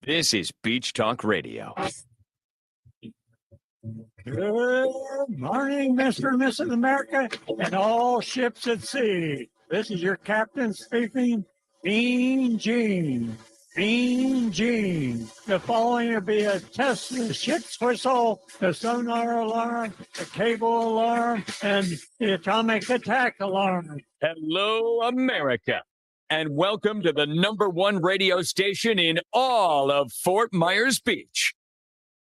This is Beach Talk Radio. Good morning, Mr. and Mrs. America, and all ships at sea. This is your captain speaking, Bean Gene. Bean Gene. The following will be a test of the ship's whistle, the sonar alarm, the cable alarm, and the atomic attack alarm. Hello, America, and welcome to the #1 radio station in all of Fort Myers Beach.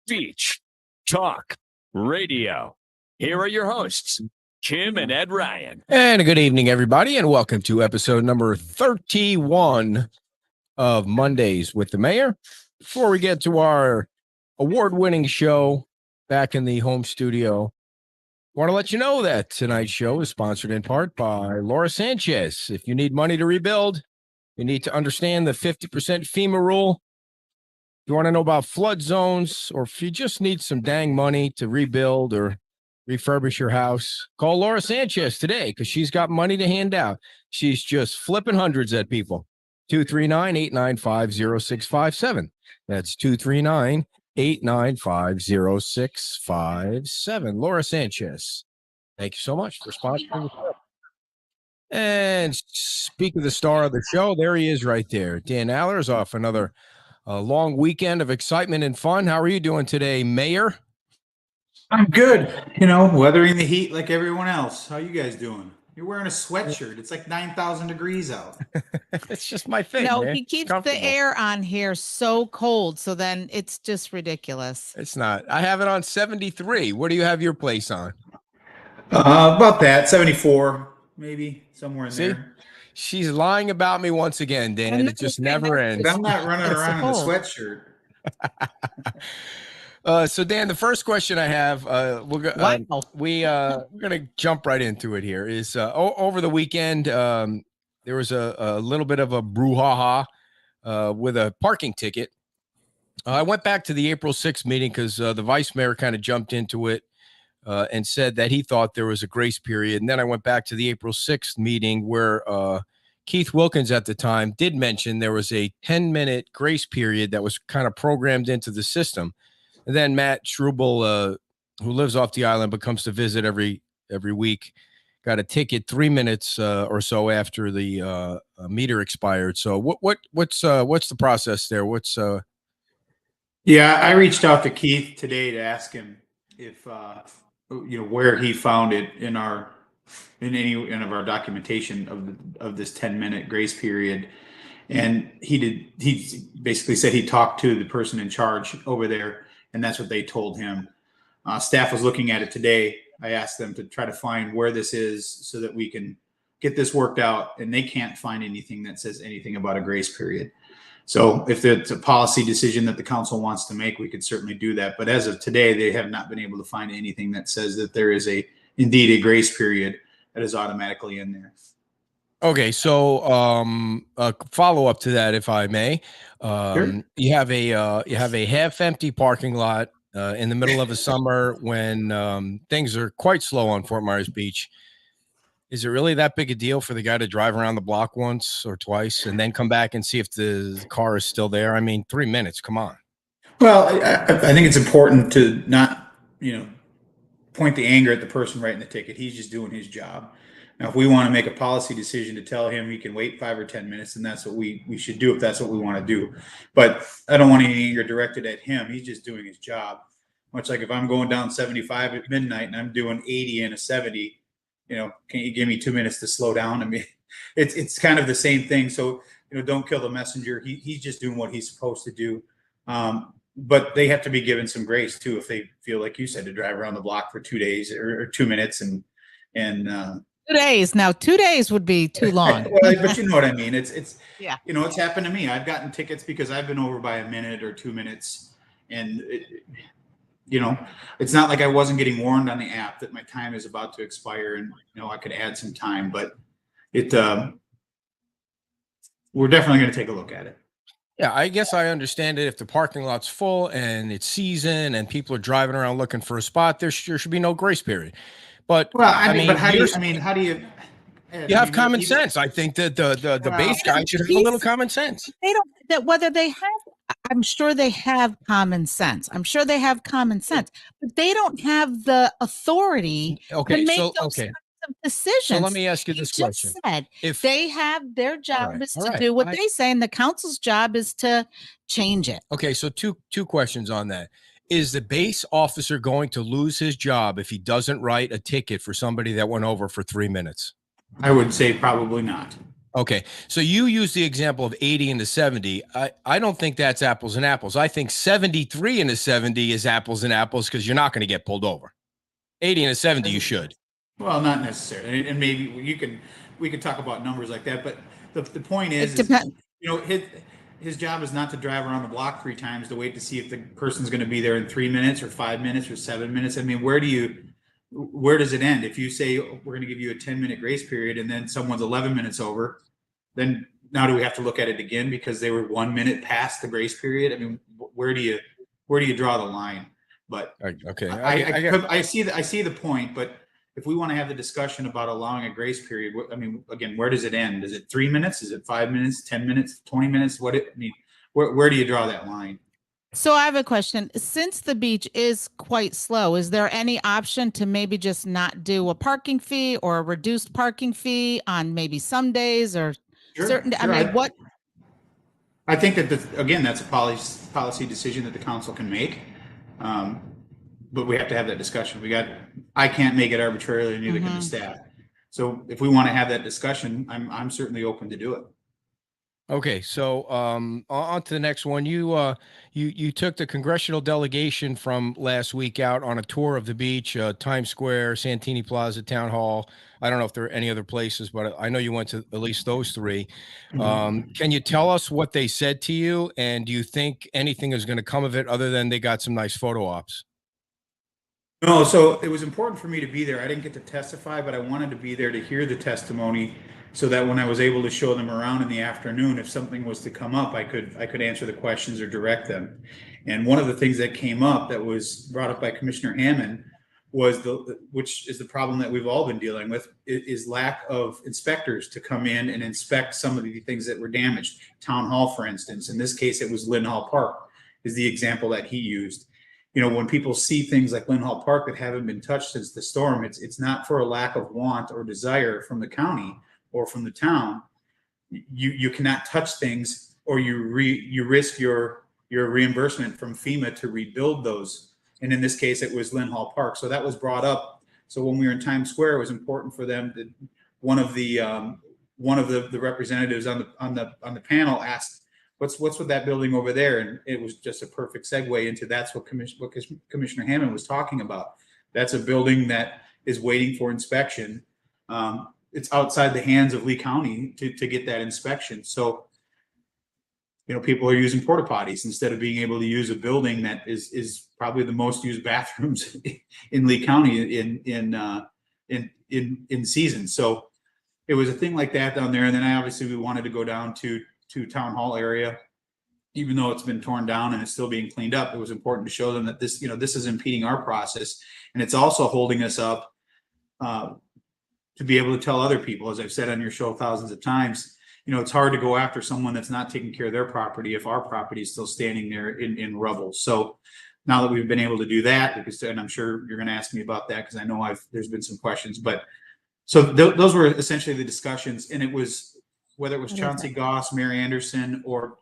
Beach Talk Radio. Here are your hosts, Kim and Ed Ryan. And a good evening, everybody, and welcome to episode number 31 of Mondays with the Mayor. Before we get to our award-winning show back in the home studio, I want to let you know that tonight's show is sponsored in part by Laura Sanchez. If you need money to rebuild, you need to understand the 50% FEMA rule. If you want to know about flood zones, or if you just need some dang money to rebuild or refurbish your house, call Laura Sanchez today because she's got money to hand out. She's just flipping hundreds at people. 239-895-0657. That's 239-895-0657. Laura Sanchez, thank you so much for sponsoring the show. And speak of the star of the show, there he is right there. Dan Allers off another long weekend of excitement and fun. How are you doing today, Mayor? I'm good. You know, weathering the heat like everyone else. How you guys doing? You're wearing a sweatshirt. It's like 9,000 degrees out. It's just my thing. No, man. he keeps the air on here so cold, so then it's just ridiculous. It's not. I have it on 73. What do you have your place on? About that, 74, maybe somewhere in there. She's lying about me once again, Dan. It just never ends. But I'm not running around in a sweatshirt. So Dan, the first question I have, we're going to jump right into it here. Is over the weekend there was a little bit of a brouhaha with a parking ticket. I went back to the April 6th meeting because the vice mayor kind of jumped into it and said that he thought there was a grace period. And then I went back to the April 6th meeting where Keith Wilkins at the time did mention there was a 10-minute grace period that was kind of programmed into the system. And then Matt Struble, who lives off the island but comes to visit every week, got a ticket 3 minutes or so after the meter expired. So what's the process there? Yeah, I reached out to Keith today to ask him if where he found it in any of our documentation of this 10-minute grace period. And he basically said he talked to the person in charge over there, and that's what they told him. Staff was looking at it today. I asked them to try to find where this is so that we can get this worked out, and they can't find anything that says anything about a grace period. So if it's a policy decision that the council wants to make, we could certainly do that. But as of today, they have not been able to find anything that says that there is indeed a grace period that is automatically in there. Okay, so a follow up to that, if I may. Sure. You have a half empty parking lot in the middle of the summer when things are quite slow on Fort Myers Beach. Is it really that big a deal for the guy to drive around the block once or twice and then come back and see if the car is still there? I mean, 3 minutes, come on. Well, I think it's important to not, point the anger at the person writing the ticket. He's just doing his job. Now, if we want to make a policy decision to tell him he can wait 5 or 10 minutes, then that's what we should do if that's what we want to do. But I don't want any anger directed at him. He's just doing his job. Much like if I'm going down 75 at midnight and I'm doing 80 and a 70, can you give me 2 minutes to slow down? I mean, it's kind of the same thing. So, don't kill the messenger. He's just doing what he's supposed to do. But they have to be given some grace too if they feel, like you said, to drive around the block for 2 days or 2 minutes and 2 days. Now, 2 days would be too long. Well, but you know what I mean. It's yeah. It's happened to me. I've gotten tickets because I've been over by a minute or 2 minutes, and it's not like I wasn't getting warned on the app that my time is about to expire, and I could add some time. But we're definitely going to take a look at it. Yeah, I guess I understand it. If the parking lot's full and it's season and people are driving around looking for a spot, there should be no grace period. But how do you? You have common sense. I think that the base guy should have a little common sense. They don't. That whether they have I'm sure they have common sense. I'm sure they have common sense, but they don't have the authority Okay, to make so those okay. kinds of decisions. So let me ask you You this just question. said If they have their job right, is all to right, do what I- they say, and the council's job is to change it. okay, so two questions on that. Is the base officer going to lose his job if he doesn't write a ticket for somebody that went over for 3 minutes? I would say probably not. Okay, so you use the example of 80 into 70. I don't think that's apples and apples. I think 73 into 70 is apples and apples because you're not going to get pulled over. 80 into 70, you should. Well, not necessarily, and maybe we could talk about numbers like that, but the point It is depends. you know, his job is not to drive around the block 3 times to wait to see if the person's going to be there in 3 minutes or 5 minutes or 7 minutes. I mean, where does it end? If you say we're going to give you a 10-minute grace period and then someone's 11 minutes over, then now do we have to look at it again because they were 1 minute past the grace period? I mean, where do you draw the line? But Okay, I see the point, but if we want to have the discussion about allowing a grace period, I mean, again, where does it end? Is it 3 minutes? Is it 5 minutes, 10 minutes, 20 minutes? Where do you draw that line? So I have a question. Since the beach is quite slow, is there any option to maybe just not do a parking fee or a reduced parking fee on maybe some days or certain? I mean, what? I think that that's a policy decision that the council can make. But we have to have that discussion. I can't make it arbitrarily, neither can the staff. So if we want to have that discussion, I'm certainly open to do it. Okay, so on to the next one. You took the congressional delegation from last week out on a tour of the beach, Times Square, Santini Plaza, Town Hall. I don't know if there are any other places, but I know you went to at least those three. Can you tell us what they said to you, and do you think anything is going to come of it other than they got some nice photo ops? No, so it was important for me to be there. I didn't get to testify, but I wanted to be there to hear the testimony so that when I was able to show them around in the afternoon, if something was to come up, I could answer the questions or direct them. And one of the things that came up that was brought up by Commissioner Hammond was which is the problem that we've all been dealing with, is lack of inspectors to come in and inspect some of the things that were damaged. Town Hall, for instance. In this case, it was Lynn Hall Park is the example that he used. You know, when people see things like Lynn Hall Park that haven't been touched since the storm, it's not for a lack of want or desire from the county or from the town. You cannot touch things, or you risk your reimbursement from FEMA to rebuild those. And in this case, it was Lynn Hall Park. So that was brought up. So when we were in Times Square, it was important for them that one of the representatives on the panel asked, What's with that building over there? And it was just a perfect segue into that's what Commissioner Hammond was talking about. That's a building that is waiting for inspection. It's outside the hands of Lee County to get that inspection. So, you know, people are using porta potties instead of being able to use a building that is probably the most used bathrooms in Lee County in season. So it was a thing like that down there. And then we wanted to go down to Town Hall area, even though it's been torn down and it's still being cleaned up. It was important to show them that this is impeding our process, and it's also holding us up to be able to tell other people, as I've said on your show thousands of times, you know, it's hard to go after someone that's not taking care of their property if our property is still standing there in rubble. So now that we've been able to do that, and I'm sure you're going to ask me about that because I know there's been some questions, but so those were essentially the discussions, and it was, whether it was Chauncey Goss, Mary Anderson, or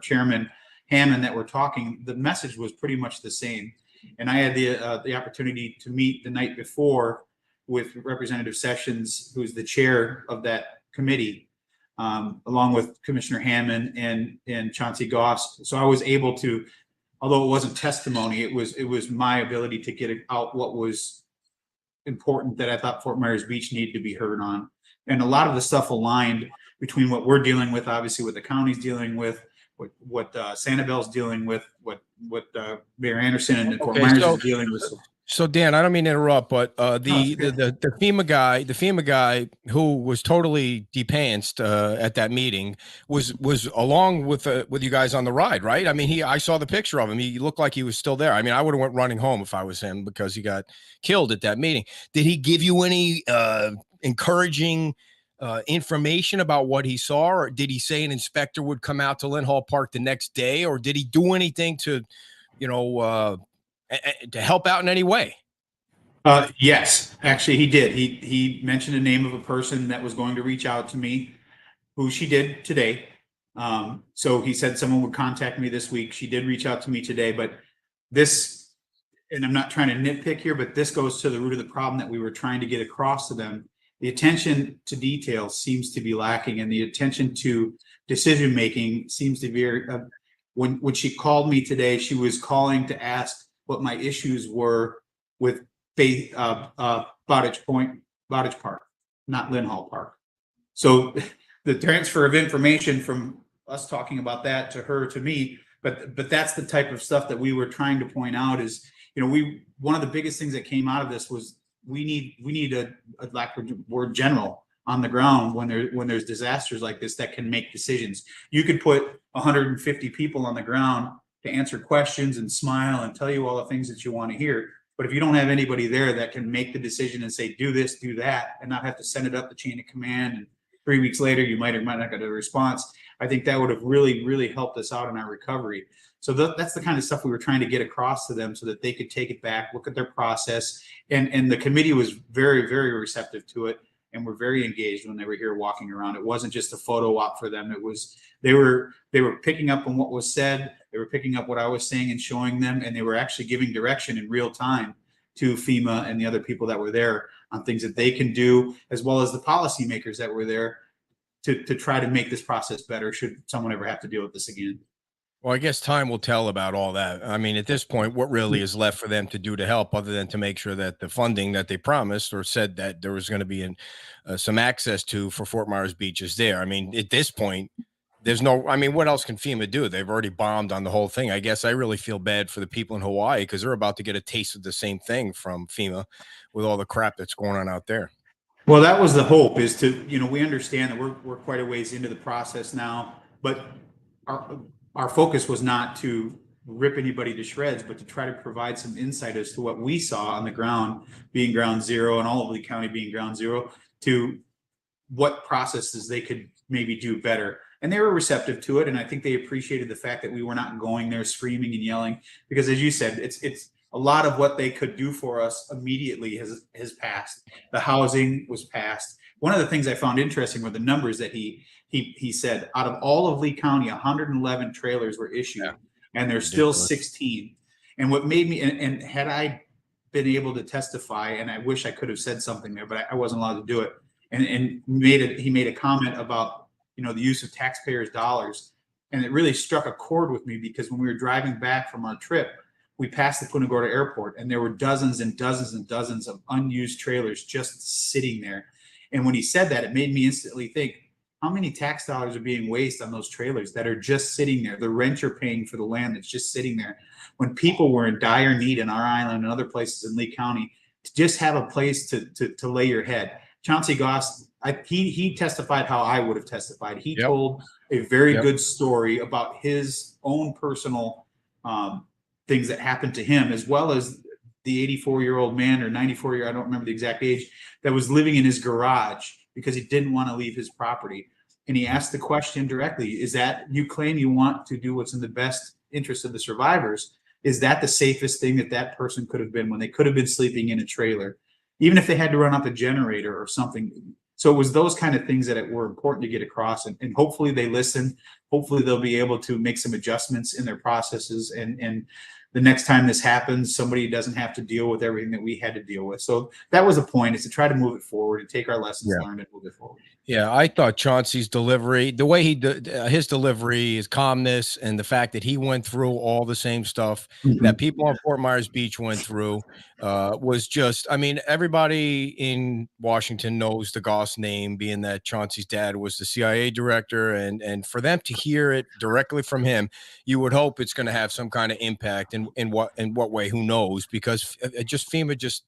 Chairman Hammond that were talking, the message was pretty much the same. And I had the opportunity to meet the night before with Representative Sessions, who's the chair of that committee, along with Commissioner Hammond and Chauncey Goss. So I was able to, although it wasn't testimony, it was my ability to get out what was important that I thought Fort Myers Beach needed to be heard on. And a lot of the stuff aligned between what we're dealing with, obviously what the county's dealing with, what Sanibel's dealing with, what Mayor Anderson and Fort Myers is dealing with. So Dan, I don't mean to interrupt, but the FEMA guy who was totally depantsed at that meeting was along with you guys on the ride, right? I mean, I saw the picture of him. He looked like he was still there. I mean, I would have went running home if I was him because he got killed at that meeting. Did he give you any encouraging information about what he saw, or did he say an inspector would come out to Lynn Hall Park the next day, or did he do anything to, to help out in any way? Yes, actually he did. He mentioned the name of a person that was going to reach out to me, who she did today. So he said someone would contact me this week. She did reach out to me today, but this, and I'm not trying to nitpick here, but this goes to the root of the problem that we were trying to get across to them. The attention to detail seems to be lacking, and the attention to decision making seems to be. When she called me today, she was calling to ask what my issues were with Bottage Park, not Lynn Hall Park. So the transfer of information from us talking about that to her to me, but that's the type of stuff that we were trying to point out is, one of the biggest things that came out of this was we need a lack of word general on the ground when there's disasters like this that can make decisions. You could put 150 people on the ground to answer questions and smile and tell you all the things that you want to hear. But if you don't have anybody there that can make the decision and say, do this, do that, and not have to send it up the chain of command, and 3 weeks later, you might or might not get a response, I think that would have really, really helped us out in our recovery. So that's the kind of stuff we were trying to get across to them so that they could take it back, look at their process. And the committee was very, very receptive to it and were very engaged when they were here walking around. It wasn't just a photo op for them. It was, they were picking up on what was said. They were picking up what I was saying and showing them, and they were actually giving direction in real time to FEMA and the other people that were there on things that they can do, as well as the policymakers that were there to try to make this process better should someone ever have to deal with this again. Well, I guess time will tell about all that. I mean, at this point, what really is left for them to do to help other than to make sure that the funding that they promised or said that there was going to be some access to for Fort Myers Beach is there? I mean, at this point, what else can FEMA do? They've already bombed on the whole thing. I guess I really feel bad for the people in Hawaii because they're about to get a taste of the same thing from FEMA with all the crap that's going on out there. Well, that was the hope, is to, we understand that we're quite a ways into the process now, but our focus was not to rip anybody to shreds, but to try to provide some insight as to what we saw on the ground, being ground zero, and all of Lee County being ground zero, to what processes they could maybe do better. And they were receptive to it. And I think they appreciated the fact that we were not going there screaming and yelling, because as you said, it's a lot of what they could do for us immediately has passed. The housing was passed. One of the things I found interesting were the numbers that he said. Out of all of Lee County, 111 trailers were issued, and there's still 16. And what made me, and had I been able to testify, and I wish I could have said something there, but I wasn't allowed to do it. And he made a comment about, the use of taxpayers' dollars. And it really struck a chord with me, because when we were driving back from our trip, we passed the Punta Gorda Airport, and there were dozens and dozens and dozens of unused trailers just sitting there. And when he said that, it made me instantly think, how many tax dollars are being wasted on those trailers that are just sitting there? The rent you're paying for the land that's just sitting there. When people were in dire need in our island and other places in Lee County, to just have a place to lay your head. Chauncey Goss, he testified how I would have testified. He told a very good story about his own personal things that happened to him, as well as the 84-year-old man, or 94-year, I don't remember the exact age, that was living in his garage because he didn't want to leave his property. And he asked the question directly, is that, you claim you want to do what's in the best interest of the survivors, is that the safest thing that person could have been, when they could have been sleeping in a trailer, even if they had to run up a generator or something? So it was those kind of things that were important to get across, and hopefully they listen. Hopefully they'll be able to make some adjustments in their processes, and the next time this happens, somebody doesn't have to deal with everything that we had to deal with. So that was the point, is to try to move it forward and take our lessons learned and move it forward. Yeah, I thought Chauncey's delivery, the way his delivery, his calmness, and the fact that he went through all the same stuff that people on Fort Myers Beach went through was just, I mean, everybody in Washington knows the Goss name, being that Chauncey's dad was the CIA director, and for them to hear it directly from him, you would hope it's going to have some kind of impact. In what way, who knows? Because FEMA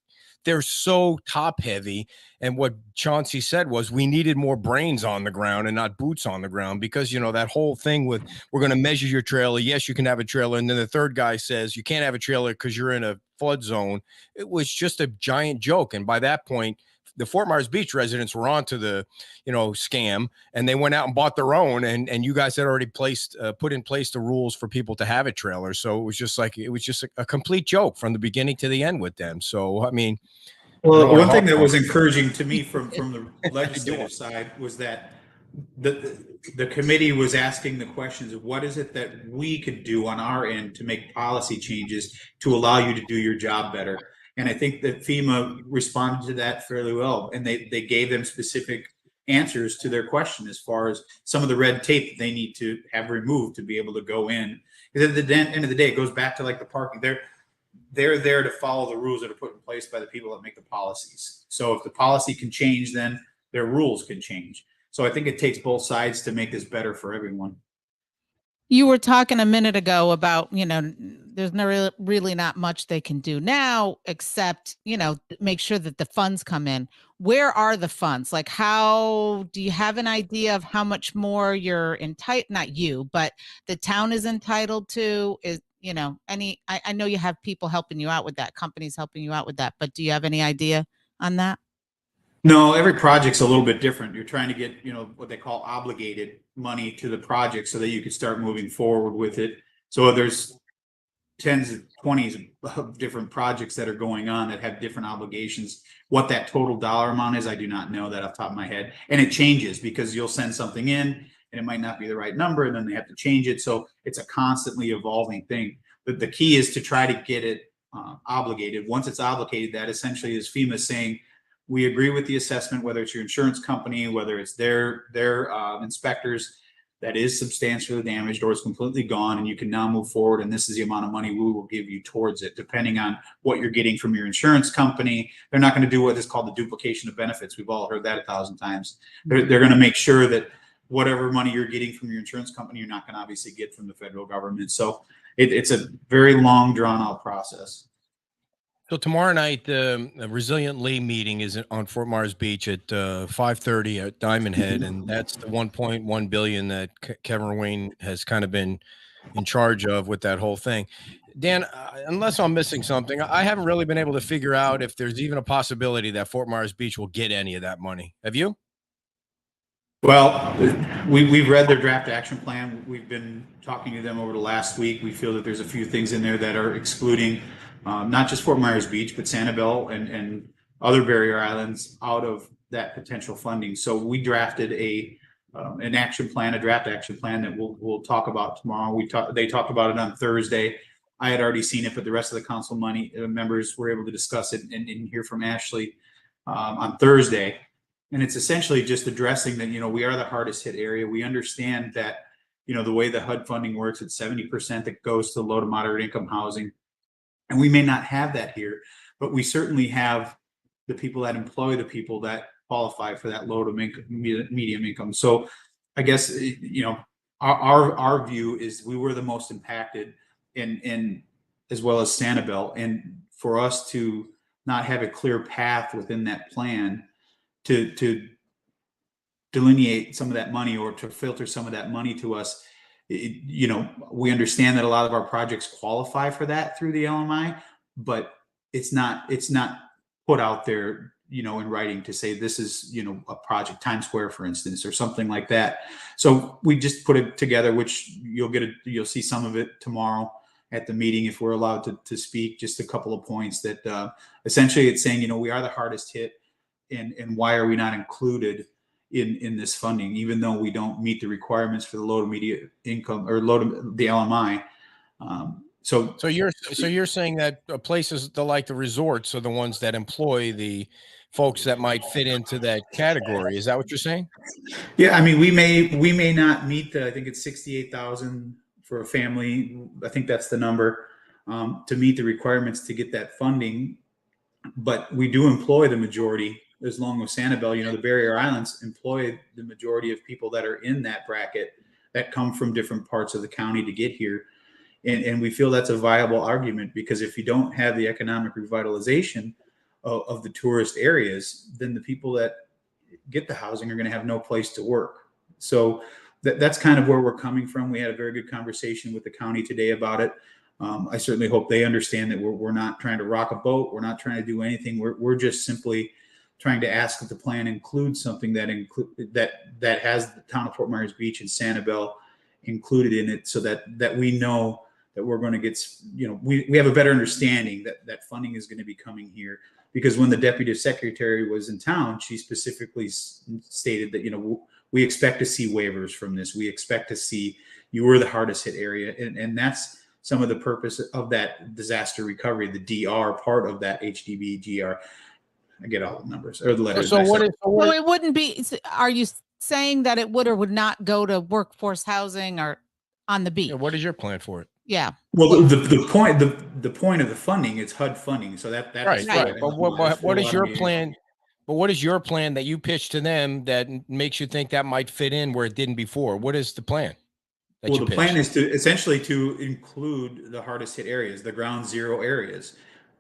they're so top heavy. And what Chauncey said was, we needed more brains on the ground and not boots on the ground, because, that whole thing with, we're going to measure your trailer. Yes, you can have a trailer. And then the third guy says you can't have a trailer because you're in a flood zone. It was just a giant joke. And by that point, the Fort Myers Beach residents were onto the, scam, and they went out and bought their own, and you guys had already put in place the rules for people to have a trailer. So it was just a complete joke from the beginning to the end with them. So, I mean, well, one thing that was encouraging to me from the legislative side was that the committee was asking the questions of what is it that we could do on our end to make policy changes to allow you to do your job better. And I think that FEMA responded to that fairly well, and they gave them specific answers to their question as far as some of the red tape that they need to have removed to be able to go in. Because at the end of the day, it goes back to like the parking. They're there to follow the rules that are put in place by the people that make the policies. So if the policy can change, then their rules can change. So I think it takes both sides to make this better for everyone. You were talking a minute ago about, there's really not much they can do now except, make sure that the funds come in. Where are the funds? Like, how do you have an idea of how much more you're entitled? Not you, but the town is entitled to? Is I know you have people helping you out with that, companies helping you out with that, but do you have any idea on that? No, every project's a little bit different. You're trying to get, what they call obligated money to the project so that you can start moving forward with it. So there's tens of 20s of different projects that are going on that have different obligations. What that total dollar amount is, I do not know that off the top of my head. And it changes because you'll send something in and it might not be the right number, and then they have to change it. So it's a constantly evolving thing. But the key is to try to get it obligated. Once it's obligated, that essentially is FEMA saying, we agree with the assessment, whether it's your insurance company, whether it's their inspectors, that is substantially damaged or is completely gone, and you can now move forward, and this is the amount of money we will give you towards it, depending on what you're getting from your insurance company. They're not going to do what is called the duplication of benefits. We've all heard that 1,000 times. They're going to make sure that whatever money you're getting from your insurance company, you're not going to obviously get from the federal government. So it's a very long, drawn-out process. So tomorrow night, the Resilient Lee meeting is on Fort Myers Beach at 5:30 at Diamond Head, and that's the 1.1 billion that Kevin Wayne has kind of been in charge of with that whole thing. Dan, unless I'm missing something, I haven't really been able to figure out if there's even a possibility that Fort Myers Beach will get any of that money. Have you? Well, we've read their draft action plan. We've been talking to them over the last week. We feel that there's a few things in there that are excluding not just Fort Myers Beach, but Sanibel and other barrier islands out of that potential funding. So we drafted an action plan, a draft action plan that we'll talk about tomorrow. They talked about it on Thursday. I had already seen it, but the rest of the council members were able to discuss it and hear from Ashley on Thursday. And it's essentially just addressing that, we are the hardest hit area. We understand that, the way the HUD funding works, it's 70% that goes to low to moderate income housing. And we may not have that here, but we certainly have the people that employ the people that qualify for that low to medium income. So I guess, our view is we were the most impacted in as well as Sanibel. And for us to not have a clear path within that plan to delineate some of that money or to filter some of that money to us, we understand that a lot of our projects qualify for that through the LMI, but it's not put out there, in writing to say this is, a project, Times Square, for instance, or something like that. So we just put it together, which you'll see some of it tomorrow at the meeting if we're allowed to speak. Just a couple of points that essentially it's saying, we are the hardest hit, and why are we not included in this funding, even though we don't meet the requirements for the low to medium income or low to the LMI. So you're saying that places like the resorts are the ones that employ the folks that might fit into that category. Is that what you're saying? Yeah, I mean, we may not meet I think it's 68,000 for a family. I think that's the number to meet the requirements to get that funding. But we do employ the majority, as long as Sanibel, the barrier islands employ the majority of people that are in that bracket that come from different parts of the county to get here. And we feel that's a viable argument, because if you don't have the economic revitalization of the tourist areas, then the people that get the housing are going to have no place to work. So that's kind of where we're coming from. We had a very good conversation with the county today about it. I certainly hope they understand that we're not trying to rock a boat. We're not trying to do anything. We're just simply trying to ask that the plan includes something that that has the town of Fort Myers Beach and Sanibel included in it, so that we know that we're going to get, we have a better understanding that funding is going to be coming here. Because when the deputy secretary was in town, she specifically stated that, we expect to see waivers from this. We expect to see, you were the hardest hit area. And that's some of the purpose of that disaster recovery, the DR part of that HDB GR. I get all the numbers or the letters. So it wouldn't be, are you saying that it would or would not go to workforce housing or on the beach? Yeah, what is your plan for it? Yeah. Well, the point of the funding is HUD funding, so that's right. But what is your plan? But what is your plan that you pitch to them that makes you think that might fit in where it didn't before? What is the plan? Well, the plan is to essentially to include the hardest hit areas, the ground zero areas,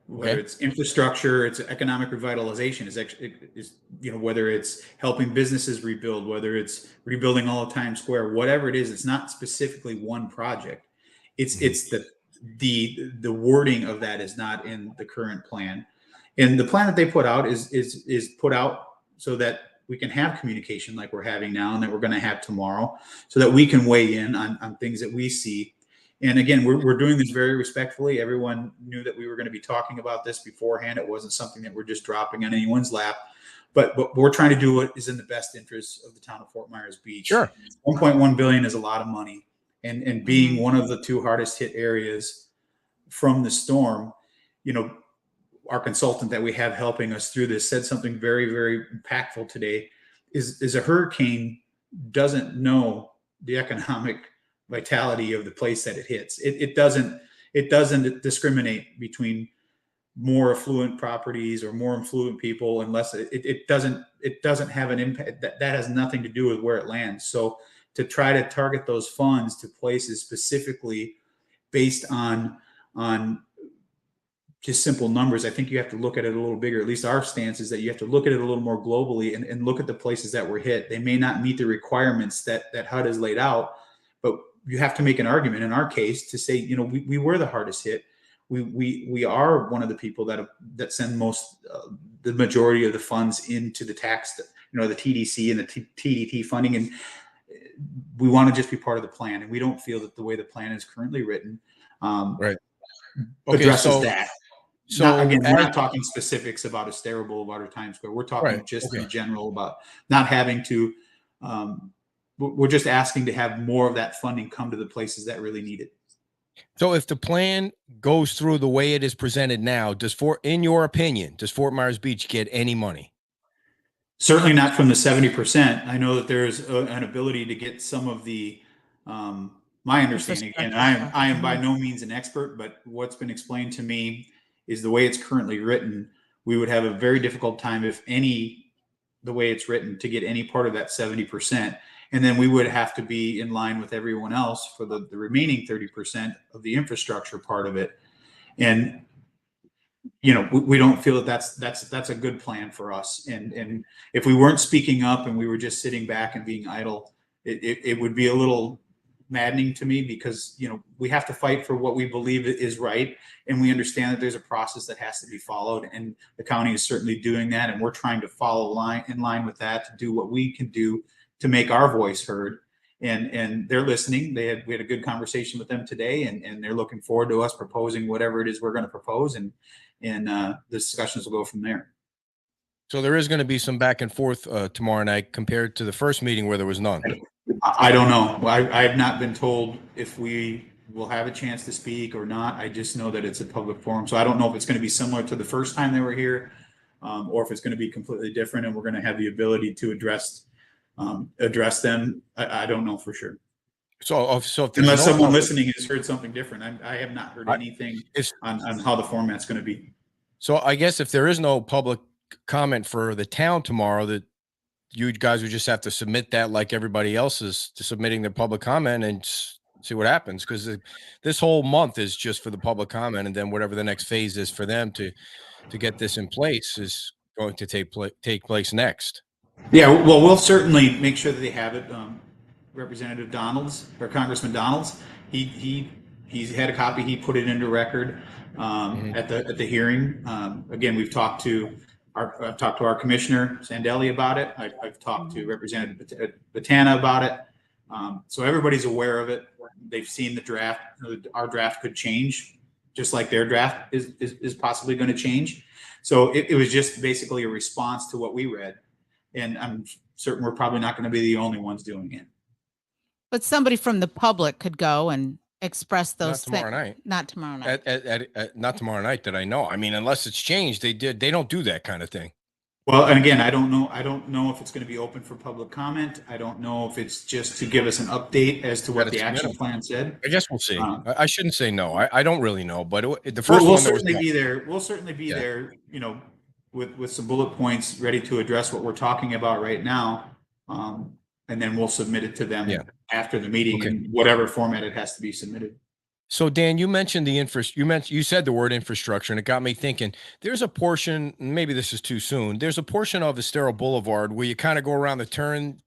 whether it's infrastructure, it's economic revitalization, is whether it's helping businesses rebuild, whether it's rebuilding all of Times Square, whatever it is. It's not specifically one project. It's the wording of that is not in the current plan, and the plan that they put out is put out so that we can have communication like we're having now and that we're going to have tomorrow, so that we can weigh in on things that we see. And again, we're doing this very respectfully. Everyone knew that we were going to be talking about this beforehand. It wasn't something that we're just dropping on anyone's lap, but we're trying to do what is in the best interest of the town of Fort Myers Beach. Sure. 1.1 billion is a lot of money. And being one of the two hardest hit areas from the storm, our consultant that we have helping us through this said something very, very impactful today, is a hurricane doesn't know the economic vitality of the place that it hits. It doesn't discriminate between more affluent properties or more affluent people, unless it doesn't have an impact. That has nothing to do with where it lands. So to try to target those funds to places specifically based on just simple numbers, I think you have to look at it a little bigger. At least our stance is that you have to look at it a little more globally and look at the places that were hit. They may not meet the requirements that HUD has laid out, but you have to make an argument in our case to say, we were the hardest hit. We are one of the people that send the majority of the funds into the tax, the TDC and the TDT funding. And we want to just be part of the plan. And we don't feel that the way the plan is currently written addresses that. So we're not talking specifics about Estero Boulevard or Times Square. We're talking in general about not having to, we're just asking to have more of that funding come to the places that really need it. So if the plan goes through the way it is presented now, in your opinion, does Fort Myers Beach get any money? Certainly not from the 70%. I know that there's an ability to get some of the, my understanding, and I am by no means an expert, but what's been explained to me is the way it's currently written, we would have a very difficult time, if any, the way it's written, to get any part of that 70%. And then we would have to be in line with everyone else for the remaining 30% of the infrastructure part of it. And, we don't feel that that's a good plan for us. And if we weren't speaking up and we were just sitting back and being idle, it would be a little maddening to me, because, we have to fight for what we believe is right. And we understand that there's a process that has to be followed, and the county is certainly doing that. And we're trying to follow in line with that, to do what we can do to make our voice heard. And they're listening. We had a good conversation with them today, and they're looking forward to us proposing whatever it is we're going to propose. And the discussions will go from there. So there is going to be some back and forth tomorrow night compared to the first meeting where there was none. I don't know. I have not been told if we will have a chance to speak or not. I just know that it's a public forum. So I don't know if it's going to be similar to the first time they were here, or if it's going to be completely different and we're going to have the ability to address them. I don't know for sure. So if unless someone listening has heard something different, I have not heard anything on how the format's going to be. So I guess if there is no public comment for the town tomorrow, that you guys would just have to submit that like everybody else is to submitting their public comment and see what happens. Because this whole month is just for the public comment, and then whatever the next phase is for them to get this in place is going to take place next. Yeah, well, we'll certainly make sure that they have it. Representative Donalds, or Congressman Donalds, he's had a copy. He put it into record at the hearing. Again, we've talked to I've talked to our commissioner Sandelli about it. I've talked to Representative Botana about it. So everybody's aware of it. They've seen the draft. Our draft could change, just like their draft is possibly going to change. So it was just basically a response to what we read. And I'm certain we're probably not going to be the only ones doing it. But somebody from the public could go and express those things. Not tomorrow night. Not tomorrow night. Not tomorrow night that I know. I mean, unless it's changed, they don't do that kind of thing. Well, and again, I don't know if it's going to be open for public comment. I don't know if it's just to give us an update as to what the action plan said. I guess we'll see. I shouldn't say no. I don't really know, but the first we'll one certainly be there. We'll certainly be there, with some bullet points ready to address what we're talking about right now. And then we'll submit it to them after the meeting in whatever format it has to be submitted. So Dan, you mentioned you said the word infrastructure, and it got me thinking. There's a portion, maybe this is too soon. There's a portion of Estero Boulevard where you kind of go around the turn,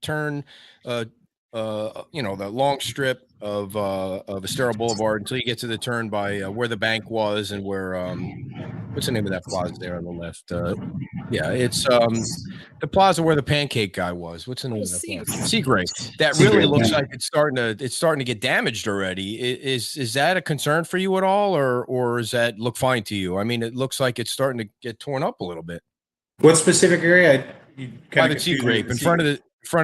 the long strip of Estero Boulevard until you get to the turn by where the bank was and where what's the name of that plaza there on the left? It's the plaza where the pancake guy was. What's the name of that plaza? Seagrape. That really looks like it's starting to get damaged already. Is that a concern for you at all, or does that look fine to you? I mean, it looks like it's starting to get torn up a little bit. What specific area? By the Seagrape, in front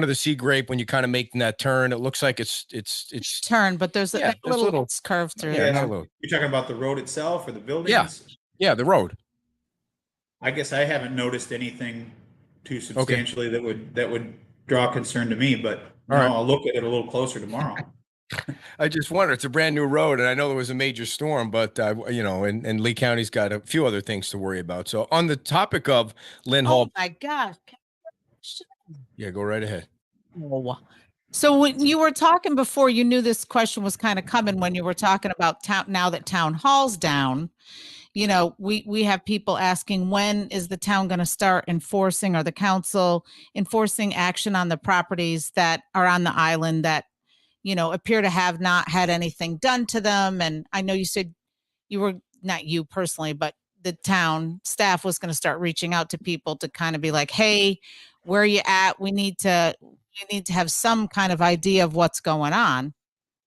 of the Seagrape, when you're kind of making that turn, it looks like it's turn, but there's a little curve through there. You're talking about the road itself or the buildings? Yeah, the road. I guess I haven't noticed anything too substantially that would draw concern to me, but I'll look at it a little closer tomorrow. I just wonder. It's a brand new road, and I know there was a major storm, but and Lee County's got a few other things to worry about. So on the topic of Lynn Hall. Oh my God. Yeah, go right ahead. Oh. So when you were talking before, you knew this question was kind of coming when you were talking about now that town hall's down. We have people asking, when is the town going to start enforcing, or the council enforcing action on the properties that are on the island that, appear to have not had anything done to them? And I know you said you were, not you personally, but the town staff was going to start reaching out to people to kind of be like, hey, where are you at? We need to have some kind of idea of what's going on.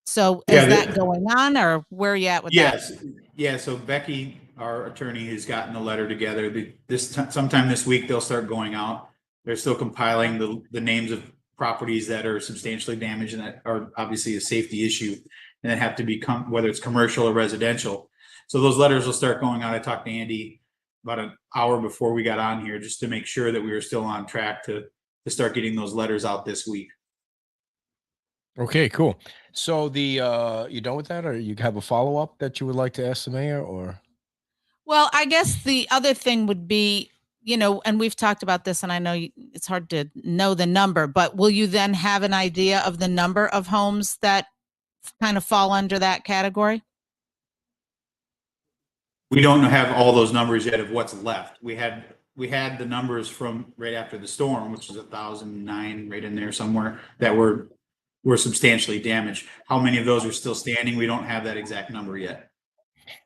So is that going on, or where are you at with that? Yeah. So Becky, our attorney, has gotten a letter together. Sometime this week, they'll start going out. They're still compiling the names of properties that are substantially damaged and that are obviously a safety issue and that have to become, whether it's commercial or residential. So those letters will start going out. I talked to Andy about an hour before we got on here just to make sure that we were still on track to start getting those letters out this week. Okay, cool. So you done with that, or you have a follow-up that you would like to ask the mayor, or? Well, I guess the other thing would be, and we've talked about this, and I know it's hard to know the number, but will you then have an idea of the number of homes that kind of fall under that category? We don't have all those numbers yet of what's left. We had the numbers from right after the storm, which is 1,009 right in there somewhere, that were substantially damaged. How many of those are still standing? We don't have that exact number yet.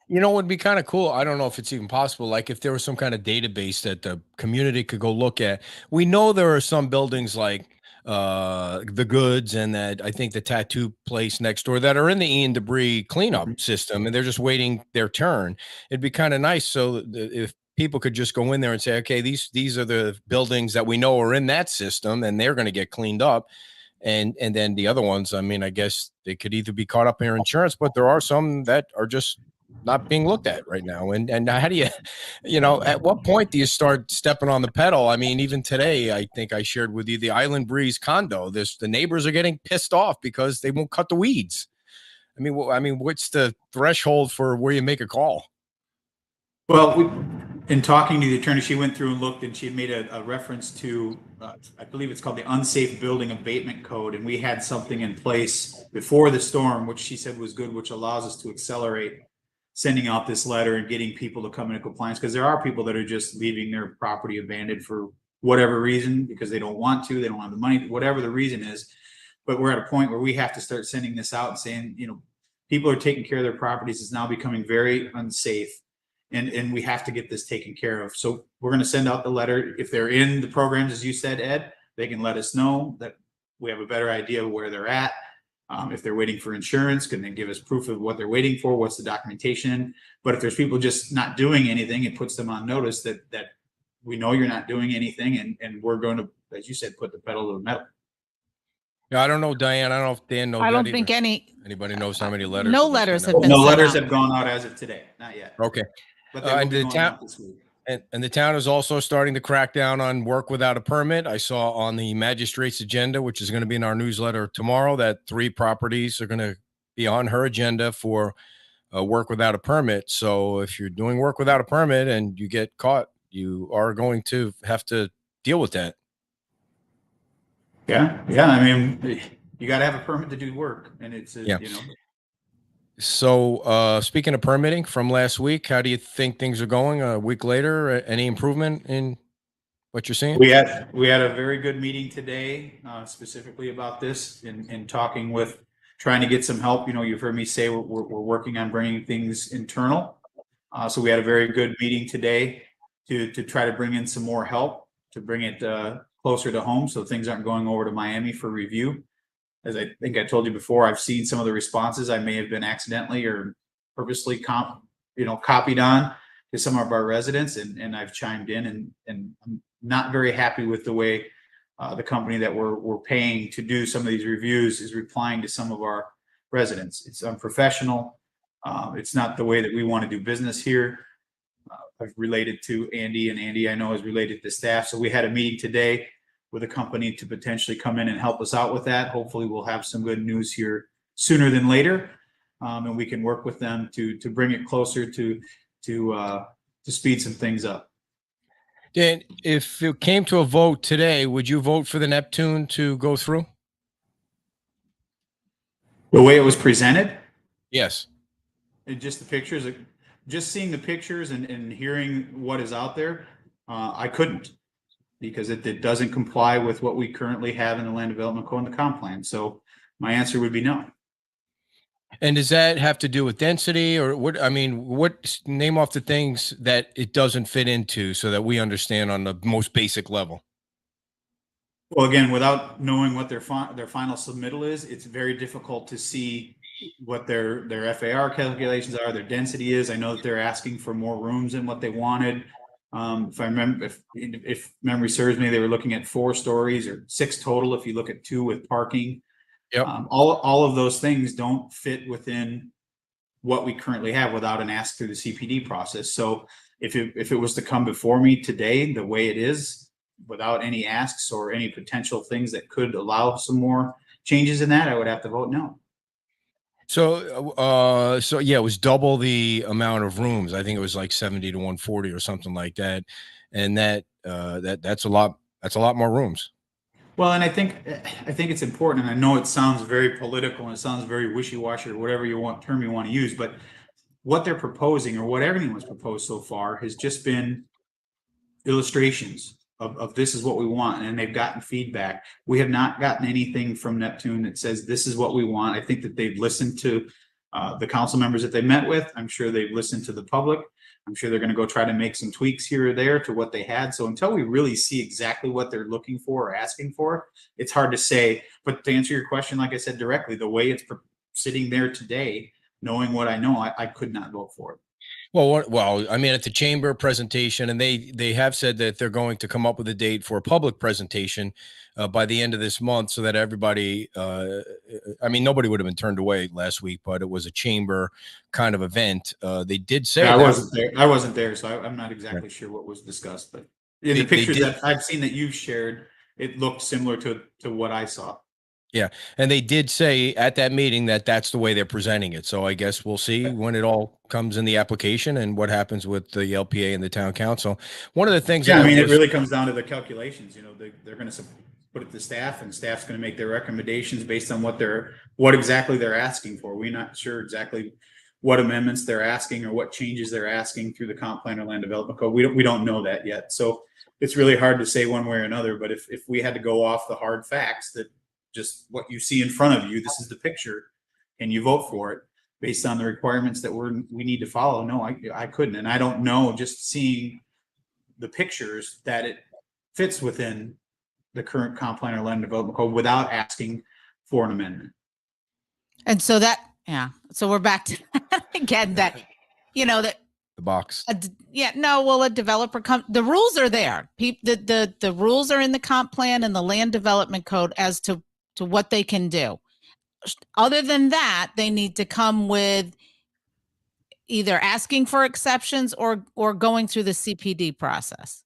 It would be kind of cool. I don't know if it's even possible. Like if there was some kind of database that the community could go look at. We know there are some buildings like the Goods and that I think the tattoo place next door that are in the Ian Debris cleanup system, and they're just waiting their turn. It'd be kind of nice. So if people could just go in there and say, okay, these are the buildings that we know are in that system and they're going to get cleaned up. And then the other ones, I mean, I guess they could either be caught up in their insurance, but there are some that are just not being looked at right now. And how do you at what point do you start stepping on the pedal? I mean, even today, I think I shared with you the Island Breeze condo. The neighbors are getting pissed off because they won't cut the weeds. I mean, what's the threshold for where you make a call? Well, in talking to the attorney, she went through and looked, and she had made a reference to, I believe it's called the Unsafe Building Abatement Code. And we had something in place before the storm, which she said was good, which allows us to accelerate sending out this letter and getting people to come into compliance. Because there are people that are just leaving their property abandoned for whatever reason, because they don't want to, they don't have the money, whatever the reason is. But we're at a point where we have to start sending this out and saying, people are taking care of their properties. It's now becoming very unsafe. and we have to get this taken care of. So we're going to send out the letter. If they're in the programs, as you said, Ed, they can let us know that we have a better idea of where they're at. If they're waiting for insurance, can they give us proof of what they're waiting for? What's the documentation? But if there's people just not doing anything, it puts them on notice that we know you're not doing anything, and we're going to, as you said, put the pedal to the metal. Yeah, I don't know, Diane. I don't know if Dan knows. I don't that think either. Anybody knows how many letters. No letters have been No sent letters out. have gone out as of today, not yet. Okay. But they will and be the going town out this week. and the town is also starting to crack down on work without a permit. I saw on the magistrate's agenda, which is going to be in our newsletter tomorrow, that 3 properties are going to be on her agenda for work without a permit. So if you're doing work without a permit and you get caught, you are going to have to deal with that. Yeah. I mean, you got to have a permit to do work, and it's Yeah. you know. So speaking of permitting from last week, how do you think things are going a week later? Any improvement in what you're seeing? We had a very good meeting today, specifically about this, and talking with, trying to get some help. You know, you've heard me say we're working on bringing things internal. So we had a very good meeting today to try to bring in some more help, to bring it closer to home, so things aren't going over to Miami for review. As I think I told you before, I've seen some of the responses I may have been accidentally or purposely copied on to some of our residents, and I've chimed in, and I'm not very happy with the way the company that we're paying to do some of these reviews is replying to some of our residents. It's unprofessional. It's not the way that we want to do business here. I've related to Andy, and Andy I know is related to staff. So we had a meeting today with a company to potentially come in and help us out with that. Hopefully we'll have some good news here sooner than later. And we can work with them to bring it closer to speed some things up. Dan, if it came to a vote today, would you vote for the Neptune to go through? The way it was presented? Yes. And just the pictures, just seeing the pictures and hearing what is out there, I couldn't, because it doesn't comply with what we currently have in the land development code and the comp plan. So my answer would be no. And does that have to do with density, or what? I mean, what, name off the things that it doesn't fit into so that we understand on the most basic level? Well, again, without knowing what their final submittal is, it's very difficult to see what their FAR calculations are, their density is. I know that they're asking for more rooms than what they wanted. If I remember, if memory serves me, they were looking at 4 stories or 6 total if you look at 2 with parking. Yep. All of those things don't fit within what we currently have without an ask through the CPD process. So if it was to come before me today, the way it is, without any asks or any potential things that could allow some more changes in that, I would have to vote no. So, so yeah, it was double the amount of rooms. I think it was like 70 to 140 or something like that. And that's a lot. That's a lot more rooms. Well, and I think it's important, and I know it sounds very political and it sounds very wishy-washy or whatever term you want to use, but what they're proposing, or what everything was proposed so far, has just been illustrations of this is what we want, and they've gotten feedback. We have not gotten anything from Neptune that says this is what we want. I think that they've listened to the council members that they met with. I'm sure they've listened to the public. I'm sure they're going to go try to make some tweaks here or there to what they had. So until we really see exactly what they're looking for or asking for, it's hard to say. But to answer your question, like I said directly, the way it's sitting there today, knowing what I know, I could not vote for it. Well, I mean, at the chamber presentation, and they have said that they're going to come up with a date for a public presentation by the end of this month, so that everybody, I mean, nobody would have been turned away last week, but it was a chamber kind of event. They did say I wasn't there, so I'm not exactly sure what was discussed, but in the pictures that I've seen that you've shared, it looked similar to what I saw. Yeah. And they did say at that meeting that that's the way they're presenting it. So I guess we'll see when it all comes in the application and what happens with the LPA and the town council. One of the things, yeah, I mean, it really comes down to the calculations. You know, they're going to put it to staff, and staff's going to make their recommendations based on what exactly they're asking for. We're not sure exactly what amendments they're asking or what changes they're asking through the comp plan or land development code. We don't know that yet. So it's really hard to say one way or another, but if we had to go off the hard facts, that just what you see in front of you, this is the picture, and you vote for it, based on the requirements that we need to follow. No, I couldn't. And I don't know, just seeing the pictures, that it fits within the current comp plan or land development code without asking for an amendment. And so so we're back to again, that, that The box. a developer the rules are there. The rules are in the comp plan and the land development code as to what they can do. Other than that, they need to come with either asking for exceptions or going through the CPD process.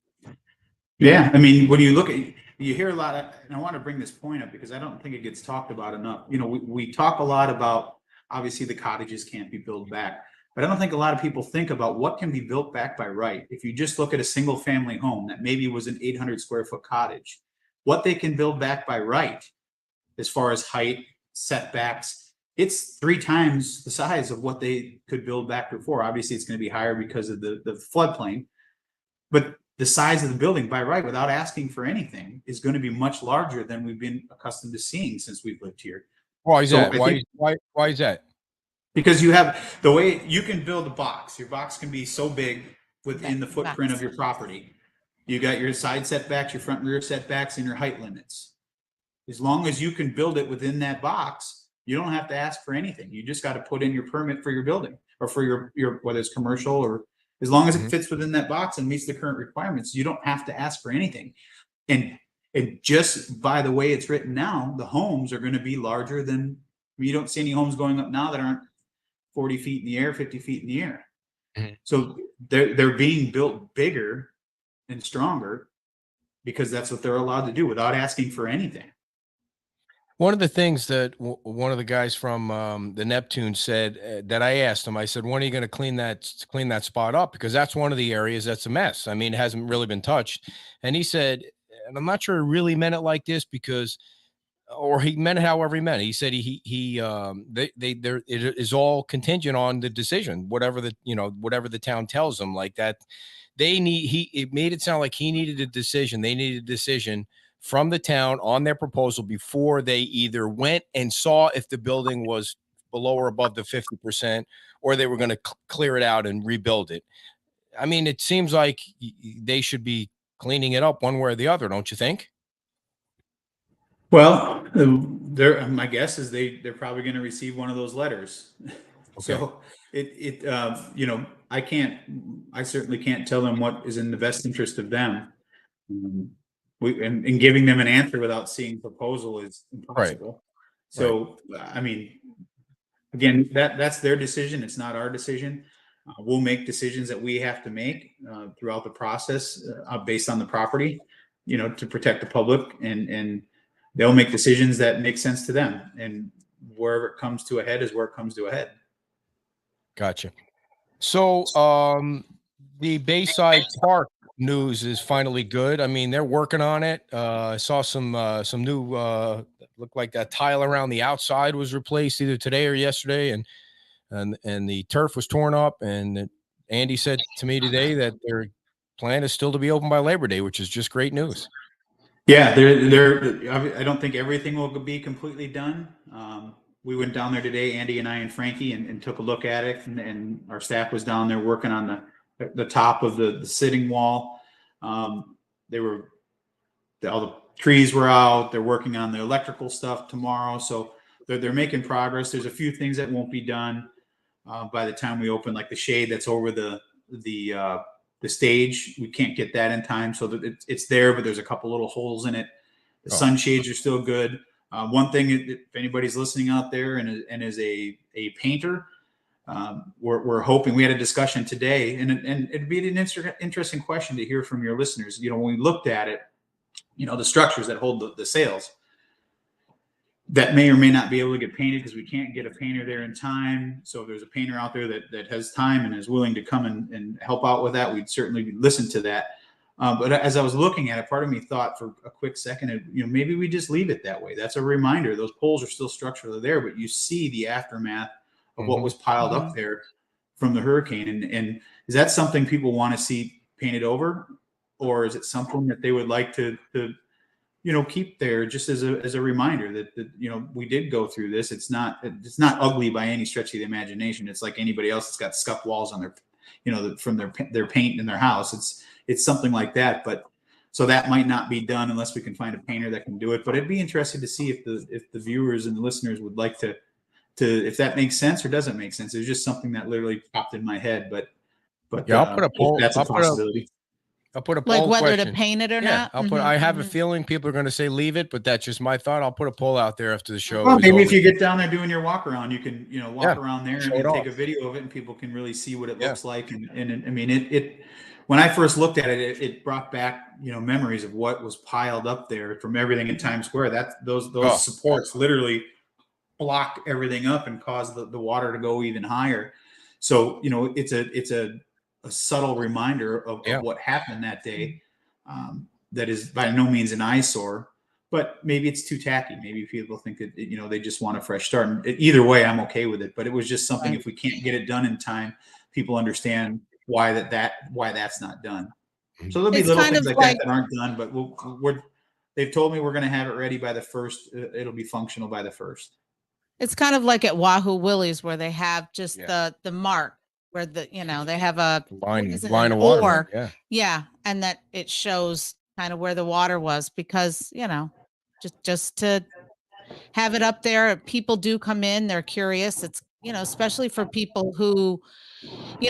Yeah, I mean, when you look at, you hear a lot of, and I want to bring this point up because I don't think it gets talked about enough. We talk a lot about, obviously the cottages can't be built back, but I don't think a lot of people think about what can be built back by right. If you just look at a single family home that maybe was an 800 square foot cottage, what they can build back by right, as far as height, setbacks, it's 3 times the size of what they could build back before. Obviously it's going to be higher because of the floodplain, but the size of the building by right, without asking for anything, is going to be much larger than we've been accustomed to seeing since we've lived here. Why is that? Why is that? Because you have the way you can build a box. Your box can be so big within the footprint of your property. You got your side setbacks, your front and rear setbacks, and your height limits. As long as you can build it within that box, you don't have to ask for anything. You just got to put in your permit for your building, or for your whether it's commercial, or as long as it fits within that box and meets the current requirements, you don't have to ask for anything. And just by the way it's written now, the homes are going to be larger than, you don't see any homes going up now that aren't 40 feet in the air, 50 feet in the air. So they're being built bigger and stronger because that's what they're allowed to do without asking for anything. One of the things that one of the guys from the Neptune said, that I asked him, I said, when are you going to clean that spot up? Because that's one of the areas that's a mess. I mean, it hasn't really been touched. And he said, and I'm not sure he really meant it like this, because, or he meant it however he meant it. He said it is all contingent on the decision, whatever the town tells them, like that. It made it sound like he needed a decision. They needed a decision from the town on their proposal before they either went and saw if the building was below or above the 50%, or they were going to clear it out and rebuild it. I mean, it seems like they should be cleaning it up one way or the other, don't you think? Well, my guess is they're probably going to receive one of those letters. Okay. So I certainly can't tell them what is in the best interest of them. And giving them an answer without seeing proposal is impossible. Right. So, right. I mean, again, that's their decision. It's not our decision. We'll make decisions that we have to make throughout the process based on the property, to protect the public, and they'll make decisions that make sense to them. And wherever it comes to a head is where it comes to a head. Gotcha. So the Bayside Park news is finally good. I mean, they're working on it. I saw some new looked like that tile around the outside was replaced either today or yesterday, and the turf was torn up. And Andy said to me today that their plan is still to be open by Labor Day, which is just great news. Yeah, I don't think everything will be completely done. We went down there today, Andy and I and Frankie, and took a look at it, and our staff was down there working on the top of the sitting wall. All the trees were out. They're working on the electrical stuff tomorrow, so they're making progress. There's a few things that won't be done by the time we open, like the shade that's over the stage. We can't get that in time, so that it's there, but there's a couple little holes in it. The sunshades are still good. One thing, if anybody's listening out there and is a painter, we're hoping, we had a discussion today, and it'd be an interesting question to hear from your listeners. When we looked at it, the structures that hold the sails that may or may not be able to get painted because we can't get a painter there in time. So if there's a painter out there that has time and is willing to come and help out with that, we'd certainly listen to that. But as I was looking at it, part of me thought for a quick second, maybe we just leave it that way. That's a reminder. Those poles are still structurally there, but you see the aftermath of what was piled up there from the hurricane. And is that something people want to see painted over, or is it something that they would like to keep there just as a reminder that we did go through this. It's not ugly by any stretch of the imagination. It's like anybody else that's got scuff walls on their, from their paint in their house. It's something like that. But so that might not be done unless we can find a painter that can do it. But it'd be interesting to see if the viewers and the listeners would like to if that makes sense or doesn't make sense. It was just something that literally popped in my head. But yeah, I'll put a poll. That's a possibility. I'll put a poll like whether question. to paint it or Yeah, not. Mm-hmm, I have a feeling people are going to say leave it, but that's just my thought. I'll put a poll out there after the show. Well, maybe if you get down there doing your walk around, you can walk around there and take a video of it, and people can really see what it looks like. And I mean it when I first looked at it, it brought back memories of what was piled up there from everything in Times Square. Those supports literally block everything up and cause the water to go even higher. So it's a subtle reminder of what happened that day. That is by no means an eyesore, but maybe it's too tacky. Maybe people think that they just want a fresh start. And either way, I'm okay with it. But it was just something. Right. If we can't get it done in time, people understand why that's not done. So there'll be little things like that aren't done. But they've told me we're going to have it ready by the 1st. It'll be functional by the 1st. It's kind of like at Wahoo Willie's where they have just the mark where they have a line of water. Yeah, and that it shows kind of where the water was, because just to have it up there. People do come in, they're curious. It's especially for people who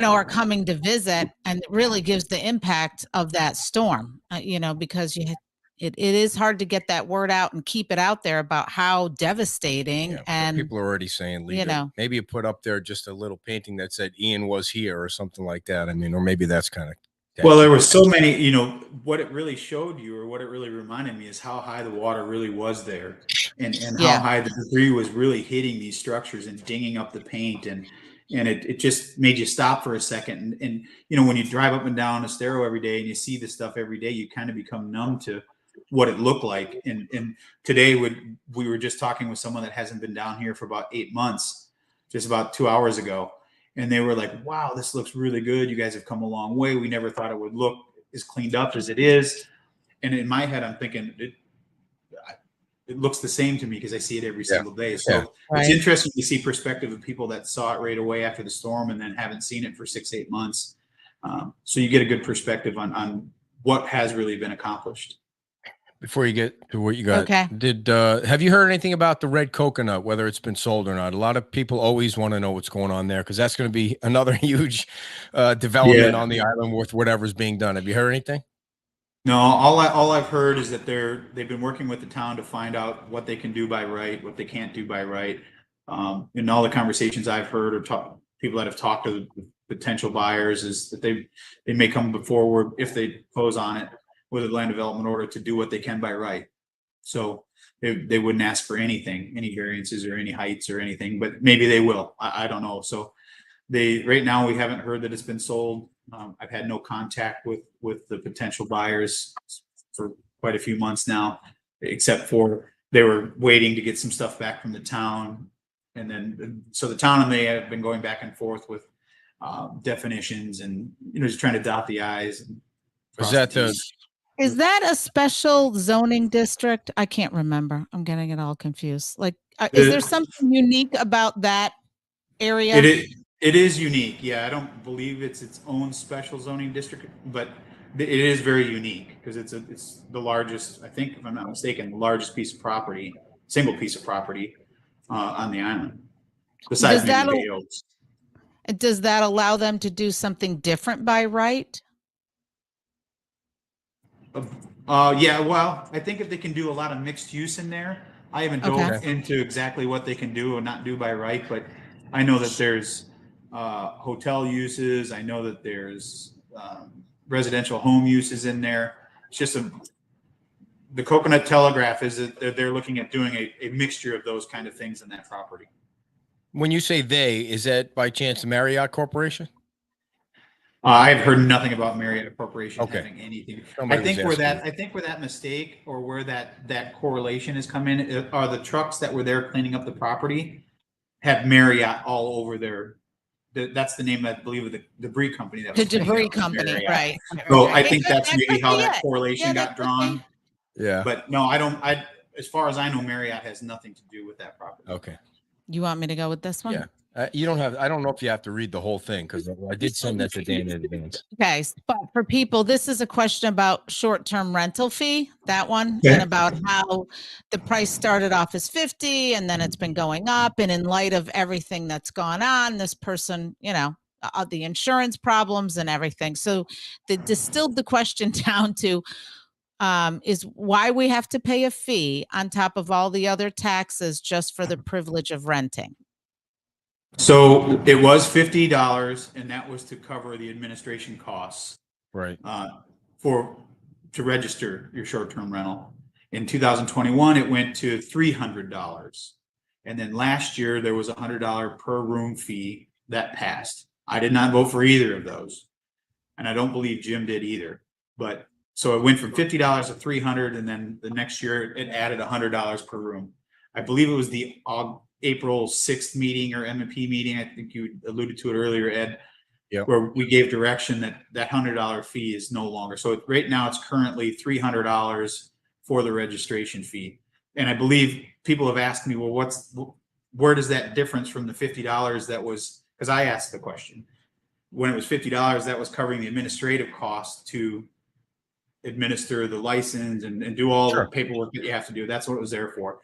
are coming to visit, and it really gives the impact of that storm, because it is hard to get that word out and keep it out there about how devastating. And people are already saying, leave it. Maybe you put up there just a little painting that said Ian was here or something like that. I mean, or maybe that's kind of. Well, there were so many, what it really showed you, or what it really reminded me, is how high the water really was there, and how high the debris was really hitting these structures and dinging up the paint, and it just made you stop for a second. And when you drive up and down Estero every day and you see this stuff every day, you kind of become numb to what it looked like. And today we were just talking with someone that hasn't been down here for about 8 months, just about 2 hours ago. And they were like, wow, this looks really good. You guys have come a long way. We never thought it would look as cleaned up as it is. And in my head, I'm thinking it looks the same to me because I see it every single day. So it's interesting to see perspective of people that saw it right away after the storm and then haven't seen it for 6-8 months. So you get a good perspective on what has really been accomplished. Before you get to what you got, okay. Have you heard anything about the red coconut, whether it's been sold or not? A lot of people always want to know what's going on there, because that's going to be another huge development on the island with whatever's being done. Have you heard anything? No, all I've heard is that they've been working with the town to find out what they can do by right, what they can't do by right. In all the conversations I've heard, or people that have talked to the potential buyers, is that they may come forward if they pose on it with a land development order to do what they can by right. So they wouldn't ask for anything, any variances or any heights or anything, but maybe they will. I don't know. So right now we haven't heard that it's been sold. I've had no contact with the potential buyers for quite a few months now, except for they were waiting to get some stuff back from the town. And then, so the town and they have been going back and forth with definitions and, just trying to dot the I's. Is that a special zoning district? I can't remember. I'm getting it all confused. Like, is there something unique about that area? It is unique. Yeah, I don't believe it's its own special zoning district, but it is very unique because it's the largest, I think, if I'm not mistaken, the largest single piece of property on the island. Besides maybe Bay Oaks. Does that allow them to do something different by right? Yeah, well, I think if they can do a lot of mixed use in there, I haven't dove into exactly what they can do or not do by right, but I know that there's hotel uses. I know that there's residential home uses in there. It's just the Coconut Telegraph is that they're looking at doing a mixture of those kind of things in that property. When you say they, is that by chance Marriott Corporation? I've heard nothing about Marriott Corporation having anything. I think where that mistake or where that correlation has come in are the trucks that were there cleaning up the property have Marriott all over their. That's the name, I believe, of the debris company. The debris company, right? So I think that's maybe how that correlation got drawn. Yeah. But no, I don't. As far as I know, Marriott has nothing to do with that property. Okay. You want me to go with this one? Yeah. You don't have, I don't know if you have to read the whole thing because I did send that to Dan in advance. Okay, but for people, this is a question about short-term rental fee, that one, Okay. and about how the price started off as 50 and then it's been going up. And in light of everything that's gone on, this person, the insurance problems and everything. So they distilled the question down to is why we have to pay a fee on top of all the other taxes just for the privilege of renting. So it was $50, and that was to cover the administration costs Right. to register your short-term rental. In 2021, it went to $300, and then last year there was a $100 per room fee that passed. I did not vote for either of those, and I don't believe Jim did either. But so it went from $50 to $300, and then the next year it added $100 per room. I believe it was the April 6th meeting or M&P meeting. I think you alluded to it earlier, Ed, where we gave direction that $100 fee is no longer. So right now it's currently $300 for the registration fee. And I believe people have asked me, well, where does that difference from the $50 that was, because I asked the question, when it was $50, that was covering the administrative costs to administer the license and do all the paperwork that you have to do. That's what it was there for.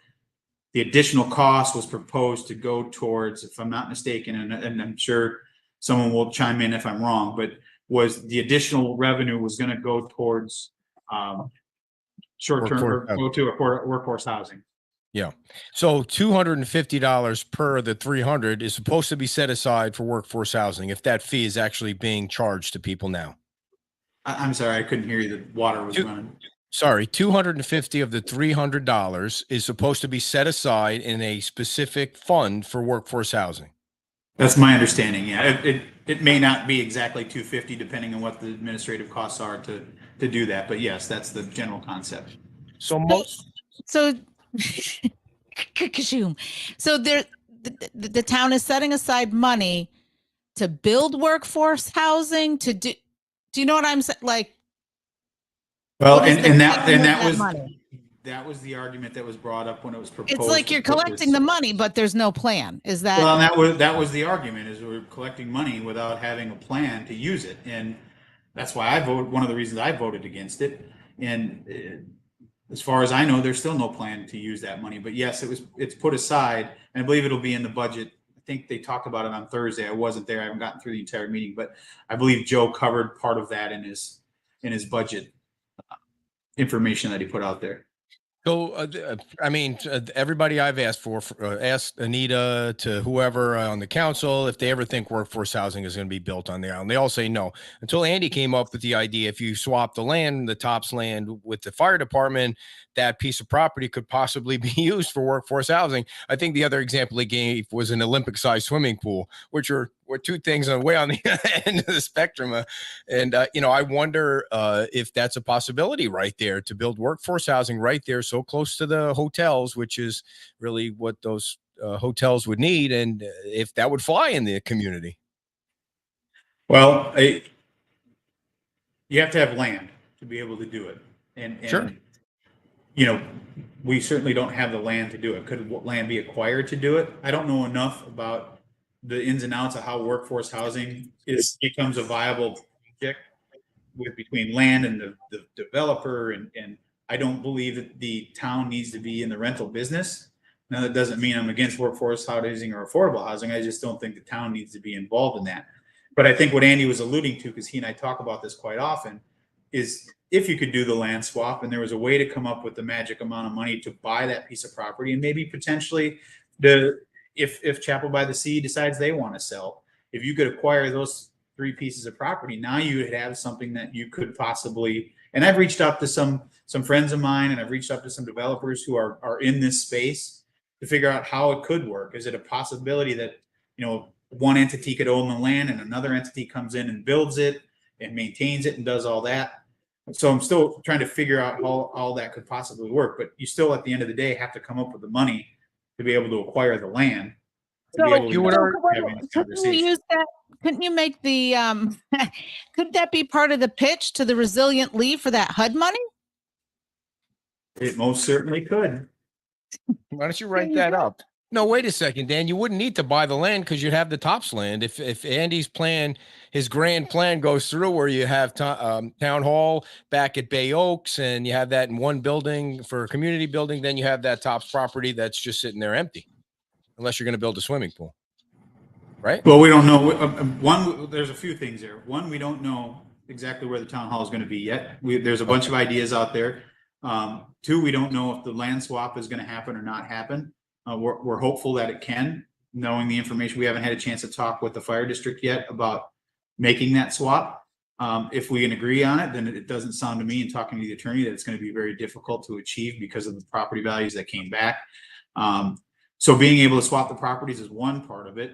The additional cost was proposed to go towards, if I'm not mistaken, and I'm sure someone will chime in if I'm wrong, but was the additional revenue was going to go towards short-term or go to a workforce housing. Yeah. So $250 per the 300 is supposed to be set aside for workforce housing if that fee is actually being charged to people now. I'm sorry, I couldn't hear you. The water was running. Sorry, $250 of the $300 is supposed to be set aside in a specific fund for workforce housing. That's my understanding. Yeah, it may not be exactly $250 depending on what the administrative costs are to do that, but yes, that's the general concept. So the town is setting aside money to build workforce housing to do you know what I'm saying? Like, well, that was the argument that was brought up when it was proposed. It's like you're collecting the money, but there's no plan. Is that? Well, that was the argument, is we're collecting money without having a plan to use it, and that's why I voted. One of the reasons I voted against it, and as far as I know, there's still no plan to use that money. But yes, it's put aside, and I believe it'll be in the budget. I think they talked about it on Thursday. I wasn't there. I haven't gotten through the entire meeting, but I believe Joe covered part of that in his budget information that he put out there. So, everybody I've asked asked Anita to whoever on the council if they ever think workforce housing is going to be built on the island. They all say no. Until Andy came up with the idea, if you swap the land, the TOPS land with the fire department, that piece of property could possibly be used for workforce housing. I think the other example he gave was an Olympic-sized swimming pool, which were two things way on the end of the spectrum. I wonder if that's a possibility right there to build workforce housing right there, so close to the hotels, which is really what those hotels would need, and if that would fly in the community. Well, you have to have land to be able to do it. And sure. We certainly don't have the land to do it. Could land be acquired to do it? I don't know enough about the ins and outs of how workforce housing becomes a viable project between land and the developer. And I don't believe that the town needs to be in the rental business. Now, that doesn't mean I'm against workforce housing or affordable housing. I just don't think the town needs to be involved in that. But I think what Andy was alluding to, because he and I talk about this quite often, is if you could do the land swap and there was a way to come up with the magic amount of money to buy that piece of property, and maybe potentially if Chapel by the Sea decides they want to sell, if you could acquire those 3 pieces of property, now you would have something that you could possibly, and I've reached out to some friends of mine, and I've reached out to some developers who are in this space to figure out how it could work. Is it a possibility that, one entity could own the land and another entity comes in and builds it and maintains it and does all that? So I'm still trying to figure out how all that could possibly work, but you still, at the end of the day, have to come up with the money to be able to acquire the land. Couldn't you use that? Couldn't you make the could that be part of the pitch to the Resilient League for that HUD money? It most certainly could. Why don't you write that up? No, wait a second, Dan. You wouldn't need to buy the land because you'd have the tops land. If Andy's plan, his grand plan goes through, where you have town hall back at Bay Oaks, and you have that in one building for a community building, then you have that tops property that's just sitting there empty, unless you're going to build a swimming pool, right? Well, we don't know. One, there's a few things there. One, we don't know exactly where the town hall is going to be yet. There's a bunch of ideas out there. Two, we don't know if the land swap is going to happen or not happen. We're hopeful that it can, knowing the information. We haven't had a chance to talk with the fire district yet about making that swap. If we can agree on it, then it doesn't sound to me, in talking to the attorney, that it's going to be very difficult to achieve because of the property values that came back. So being able to swap the properties is one part of it.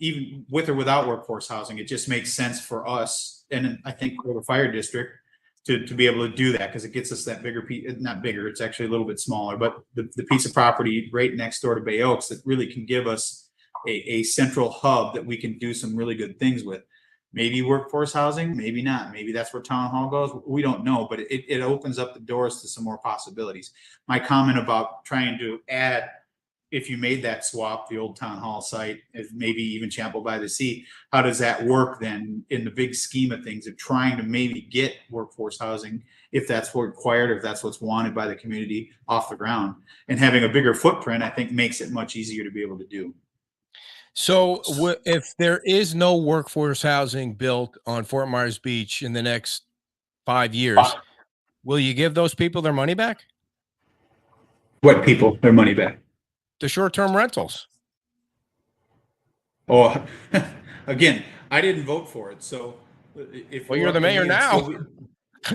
Even with or without workforce housing, it just makes sense for us, and I think for the fire district, to be able to do that, because it gets us that bigger piece. Not bigger, it's actually a little bit smaller, but the piece of property right next door to Bay Oaks that really can give us a central hub that we can do some really good things with. Maybe workforce housing, maybe not. Maybe that's where town hall goes. We don't know, but it opens up the doors to some more possibilities. My comment about trying to add, if you made that swap, the old town hall site, if maybe even Chapel by the Sea, how does that work then in the big scheme of things of trying to maybe get workforce housing, if that's what's required, or if that's what's wanted by the community, off the ground? And having a bigger footprint, I think, makes it much easier to be able to do. So if there is no workforce housing built on Fort Myers Beach in the next 5 years, will you give those people their money back? What people? Their money back? The short-term rentals. Oh, again, I didn't vote for it, so if you're the mayor now.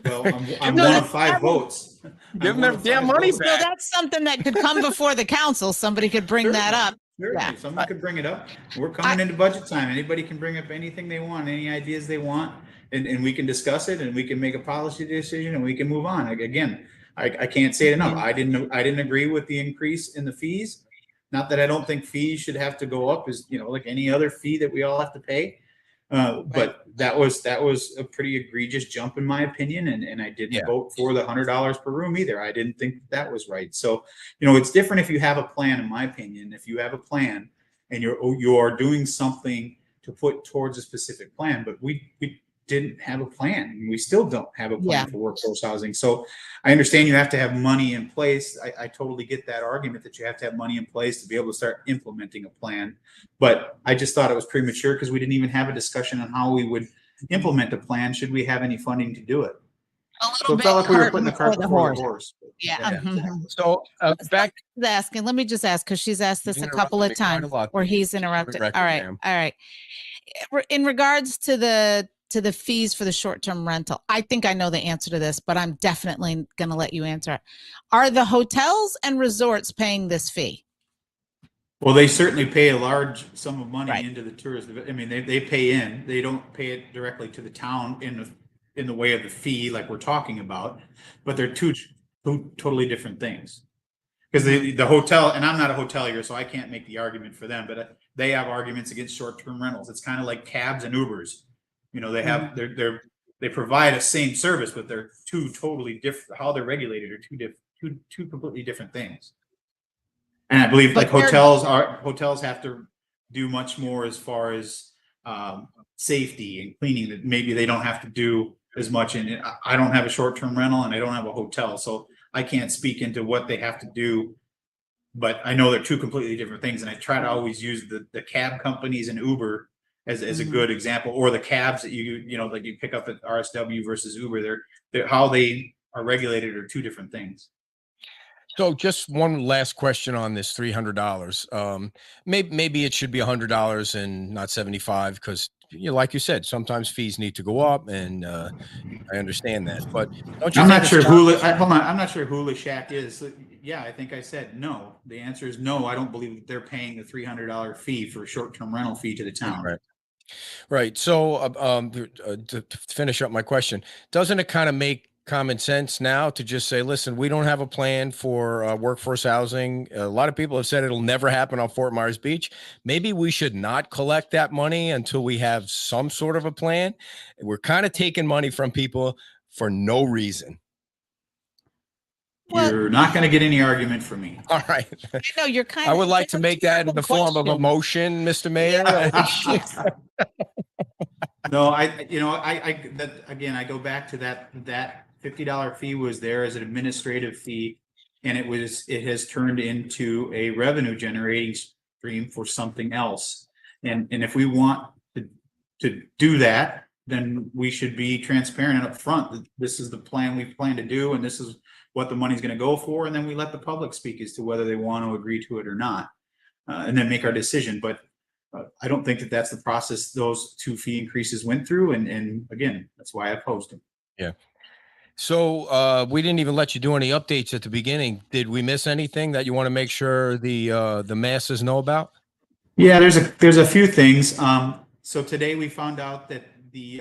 I'm one of 5 votes. Give them their damn money back. So that's something that could come before the council. Somebody could bring that up. Yeah. Someone could bring it up. We're coming into budget time. Anybody can bring up anything they want, any ideas they want, and we can discuss it, and we can make a policy decision, and we can move on. Again, I can't say it enough. I didn't agree with the increase in the fees. Not that I don't think fees should have to go up, as like any other fee that we all have to pay. But that was a pretty egregious jump, in my opinion, and I didn't vote for the $100 per room either. I didn't think that was right. So it's different if you have a plan, in my opinion. If you have a plan and you are doing something to put towards a specific plan, but we didn't have a plan. We still don't have a plan for workforce housing. So I understand you have to have money in place. I totally get that argument that you have to have money in place to be able to start implementing a plan. But I just thought it was premature because we didn't even have a discussion on how we would implement a plan should we have any funding to do it. So it felt like we were putting the cart before the horse. Yeah. So back asking, let me just ask, because she's asked this a couple of times where he's interrupted. All right. In regards to the fees for the short-term rental, I think I know the answer to this, but I'm definitely going to let you answer it. Are the hotels and resorts paying this fee? Well, they certainly pay a large sum of money into the tourism. I mean, they pay in. They don't pay it directly to the town in the way of the fee like we're talking about, but they're two totally different things. Because the hotel, and I'm not a hotelier, so I can't make the argument for them, but they have arguments against short-term rentals. It's kind of like cabs and Ubers. They have they provide a same service, but they're two totally different. How they're regulated are two completely different things. And I believe hotels have to do much more as far as safety and cleaning that maybe they don't have to do as much. And I don't have a short-term rental and I don't have a hotel, so I can't speak into what they have to do. But I know they're two completely different things. And I try to always use the cab companies and Uber as a good example, or the cabs that like you pick up at RSW versus Uber. They're how they are regulated are two different things. So just one last question on this $300. Maybe it should be $100 and not 75, because like you said, sometimes fees need to go up, and I understand that. But don't you? I'm not sure I'm not sure who Hula Shack is. Yeah, I think I said no. The answer is no. I don't believe that they're paying the $300 fee for a short-term rental fee to the town. Right. So to finish up my question, doesn't it kind of make common sense now to just say, listen, we don't have a plan for workforce housing. A lot of people have said it'll never happen on Fort Myers Beach. Maybe we should not collect that money until we have some sort of a plan. We're kind of taking money from people for no reason. Well- you're not going to get any argument from me. All right. No, you're kind I of. would like to make that in the form of a motion, Mr. Mayor. No, I go back to that $50 fee was there as an administrative fee, and it has turned into a revenue generating stream for something else. And if we want to do that, then we should be transparent and upfront that this is the plan we plan to do, and this is what the money's going to go for, and then we let the public speak as to whether they want to agree to it or not, and then make our decision. But I don't think that that's the process those two fee increases went through, and again, that's why I opposed them. Yeah. So we didn't even let you do any updates at the beginning. Did we miss anything that you want to make sure the masses know about? Yeah, there's a few things. So today we found out that the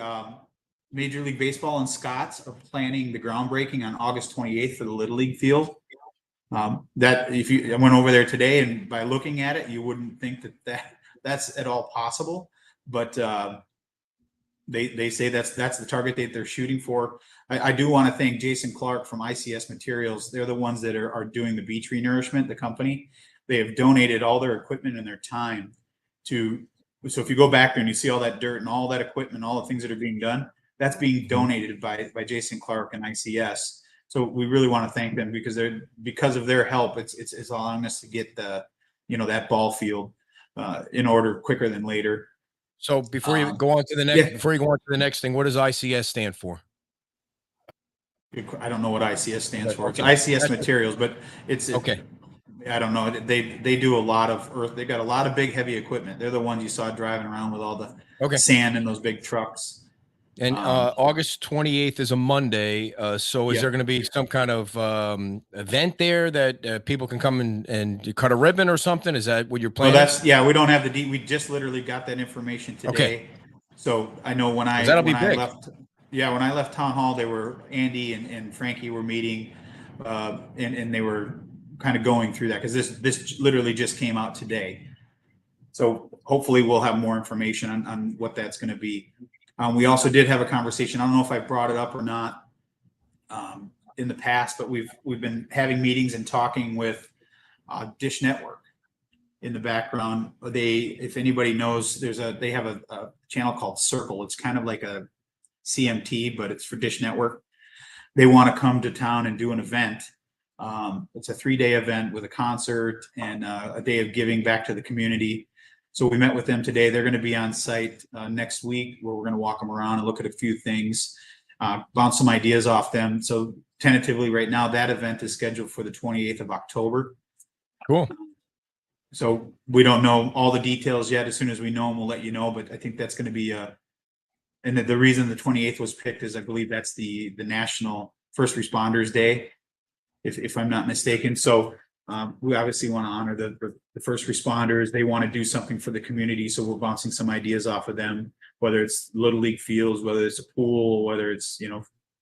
Major League Baseball and Scott's are planning the groundbreaking on August 28th for the Little League field. That I went over there today, and by looking at it, you wouldn't think that's at all possible, but they say that's the target date they're shooting for. I do want to thank Jason Clark from ICS Materials. They're the ones that are doing the beach renourishment, the company. They have donated all their equipment and their time to. So if you go back there and you see all that dirt and all that equipment, all the things that are being done, that's being donated by Jason Clark and ICS. So we really want to thank them because of their help. It's allowing us to get that ball field in order quicker than later. So before you go on to the next thing, what does ICS stand for? I don't know what ICS stands for. It's Okay. ICS Materials, but it's okay. I don't know. They do a lot of earth. They got a lot of big heavy equipment. They're the ones you saw driving around with all the sand in those big trucks. And August 28th is a Monday. So is Yeah. there going to be some kind of event there that people can come and cut a ribbon or something? Is that what you're planning? We don't have we just literally got that information today. Okay. So I know when I left town hall, Andy and Frankie were meeting, and they were kind of going through that because this literally just came out today. So hopefully we'll have more information on what that's going to be. We also did have a conversation. I don't know if I brought it up or not in the past, but we've been having meetings and talking with Dish Network in the background. If anybody knows, they have a channel called Circle. It's kind of like a CMT, but it's for Dish Network. They want to come to town and do an event. It's a 3-day event with a concert and a day of giving back to the community. So we met with them today. They're going to be on site next week, where we're going to walk them around and look at a few things, bounce some ideas off them. So tentatively right now, that event is scheduled for the 28th of October. Cool. So we don't know all the details yet. As soon as we know them, we'll let you know. But I think that's going to be and the reason the 28th was picked is I believe that's the National First Responders Day, if I'm not mistaken. So we obviously want to honor the first responders. They want to do something for the community, so we're bouncing some ideas off of them, whether it's Little League fields, whether it's a pool, whether it's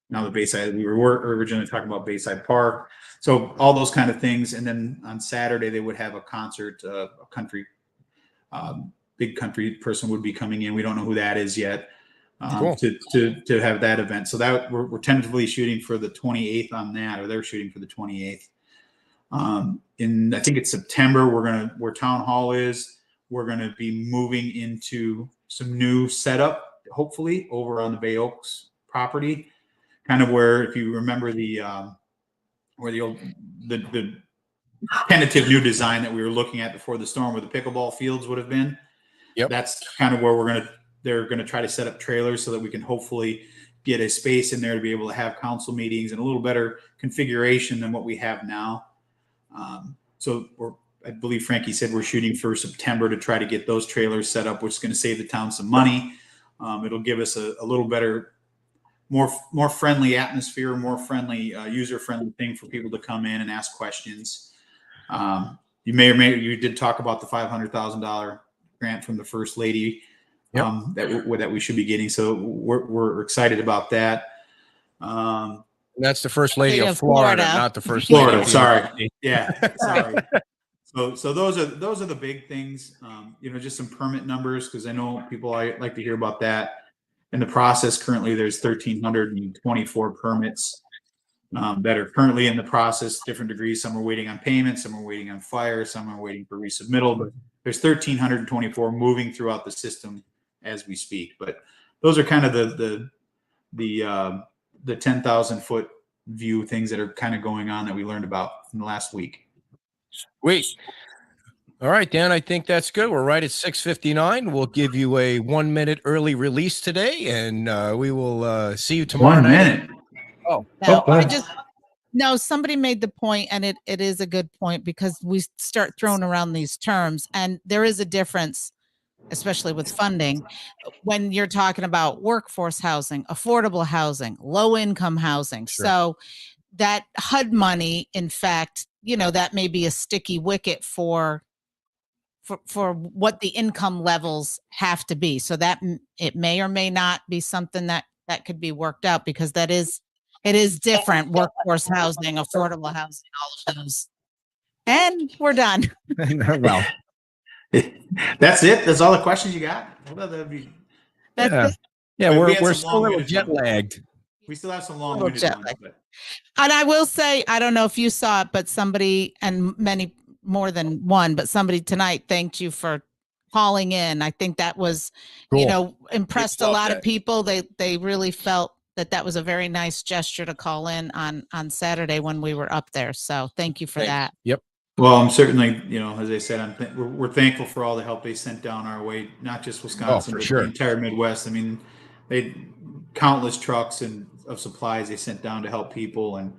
now the Bayside. We were originally talking about Bayside Park, so all those kind of things. And then on Saturday they would have a concert. A country, big country person would be coming in. We don't know who that is yet. Cool. To have that event. So that we're tentatively shooting for the 28th on that, or they're shooting for the 28th. I think it's September. Where town hall is, we're gonna be moving into some new setup, hopefully over on the Bay Oaks property, kind of where, if you remember the tentative new design that we were looking at before the storm, where the pickleball fields would have been. Yep. That's kind of where they're going to try to set up trailers so that we can hopefully get a space in there to be able to have council meetings and a little better configuration than what we have now. So I believe Frankie said we're shooting for September to try to get those trailers set up, which is going to save the town some money. It'll give us a little better, more friendly atmosphere, more friendly, user-friendly thing for people to come in and ask questions. You you did talk about the $500,000 grant from the First Lady. Yep. That we should be getting. So we're excited about that. That's the First Lady of Florida, not the First Florida. Lady. Sorry. Yeah. Sorry. So those are the big things. Just some permit numbers, because I know people like to hear about that. In the process currently, there's 1,324 permits that are currently in the process, different degrees. Some are waiting on payment, some are waiting on fire, some are waiting for resubmittal, but there's 1,324 moving throughout the system as we speak. But those are kind of the 10,000 foot view things that are kind of going on that we learned about in the last week. Sweet. All right, Dan, I think that's good. We're right at 6:59. We'll give you a 1 minute early release today, and we will see you tomorrow One night. minute. Oh, No, somebody made the point, and it is a good point, because we start throwing around these terms, and there is a difference, especially with funding, when you're talking about workforce housing, affordable housing, low income housing. Sure. So that HUD money, in fact, that may be a sticky wicket for what the income levels have to be. So that it may or may not be something that could be worked out, because it is different. Workforce housing, affordable housing, all of those. And we're done. Well, that's it. That's all the questions you got. Well, That's yeah. it. Yeah, We we're had some still a little long-winded jet ones. lagged. We still have some long Little winded jet ones, lag. but And I will say, I don't know if you saw it, but somebody, and many more than one, but somebody tonight thanked you for calling in. I think that was, Cool. impressed a Good lot stuff, of people. They really felt that was a very nice gesture to call in on Saturday when we were up there. So thank you for Thanks. that. Yep. well, I'm certainly, as I said, we're thankful for all the help they sent down our way, not just Wisconsin, for but sure. the entire Midwest. I mean, they countless trucks and of supplies they sent down to help people, and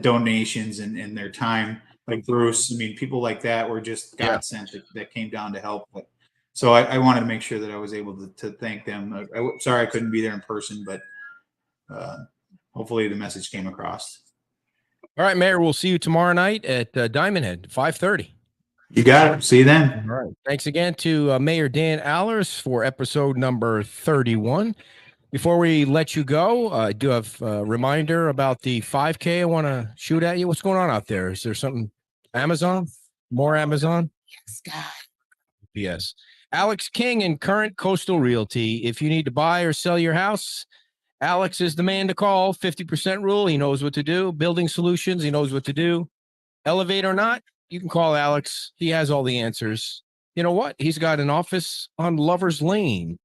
donations and their time, like Bruce. I mean, people like that were just Yeah. God sent that came down to help. But, so I wanted to make sure that I was able to thank them. Sorry I couldn't be there in person, but hopefully the message came across. All right, Mayor, we'll see you tomorrow night at Diamond Head, 5:30. You got it. See you then. All right. Thanks again to Mayor Dan Allers for episode number 31. Before we let you go, I do have a reminder about the 5K I want to shoot at you. What's going on out there? Is there something? Amazon? More Amazon? Yes, God. Yes. Alex King and Current Coastal Realty. If you need to buy or sell your house, Alex is the man to call. 50% rule. He knows what to do. Building solutions. He knows what to do. Elevate or not, you can call Alex. He has all the answers. You know what? He's got an office on Lover's Lane.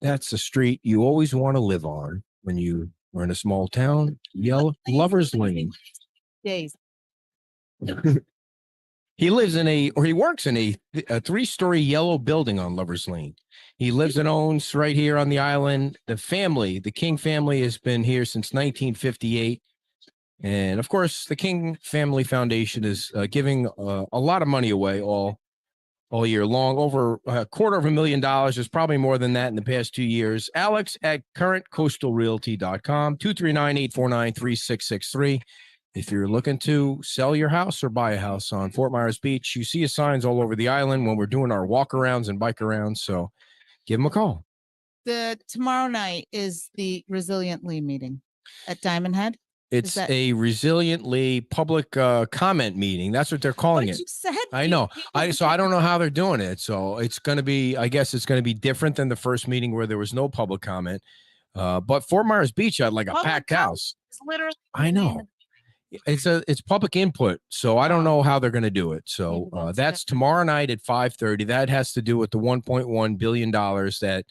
That's the street you always want to live on when you are in a small town. Lover's Lane. Days. He lives he works in a 3-story yellow building on Lover's Lane. He lives and owns right here on the island. The King family has been here since 1958. And of course, the King Family Foundation is giving a lot of money away all year long, over $250,000. There's probably more than that in the past 2 years. Alex at currentcoastalrealty.com, 239-849-3663. If you're looking to sell your house or buy a house on Fort Myers Beach, you see signs all over the island when we're doing our walk arounds and bike arounds. So give them a call. Tomorrow night is the Resiliently meeting at Diamond Head. It's a Resiliently public comment meeting. That's what they're calling it. You said I know. So I don't know how they're doing it. So it's going to be, I guess it's going to be different than the first meeting where there was no public comment. But Fort Myers Beach had like a packed house. It's literally. I know. It's public input. So I don't know how they're going to do it. So that's tomorrow night at 5:30. That has to do with the $1.1 billion that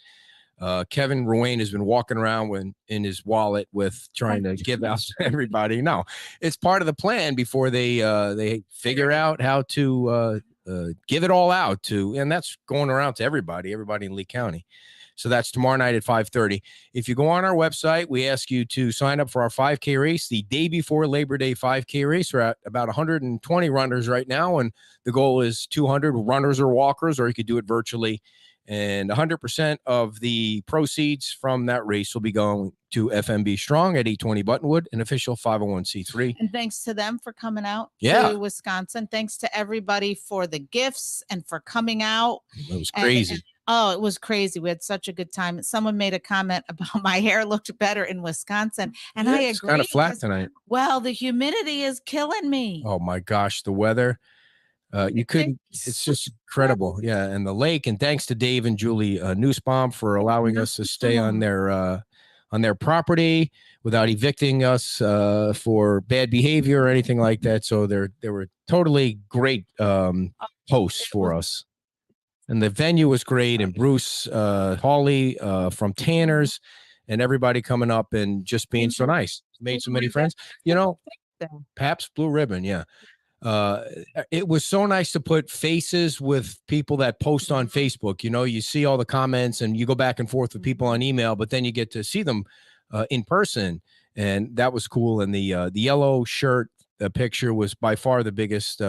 Kevin Ruane has been walking around in his wallet with, trying to give out to everybody. No, it's part of the plan before they figure out how to give it all out to, and that's going around to everybody in Lee County. So that's tomorrow night at 5:30. If you go on our website, we ask you to sign up for our 5K race, the day before Labor Day 5K race. We're at about 120 runners right now, and the goal is 200 runners or walkers, or you could do it virtually. And 100% of the proceeds from that race will be going to FMB Strong at 820 Buttonwood, an official 501c3. And thanks to them for coming out to Wisconsin. Thanks to everybody for the gifts and for coming out. It was crazy. Oh, it was crazy. We had such a good time. Someone made a comment about my hair looked better in Wisconsin. And I agree. It's kind of flat tonight. Well, the humidity is killing me. Oh my gosh, the weather. You couldn't, it's just incredible. Yeah. And the lake, and thanks to Dave and Julie Nussbaum for allowing us to stay on their on their property without evicting us for bad behavior or anything like that. So they were totally great hosts for us. And the venue was great. And Bruce Hawley from Tanner's and everybody coming up and just being so nice. Made so many friends. You know, Pabst Blue Ribbon, yeah. It was so nice to put faces with people that post on Facebook. You know, you see all the comments and you go back and forth with people on email, but then you get to see them in person, and that was cool. And the yellow shirt picture was by far the biggest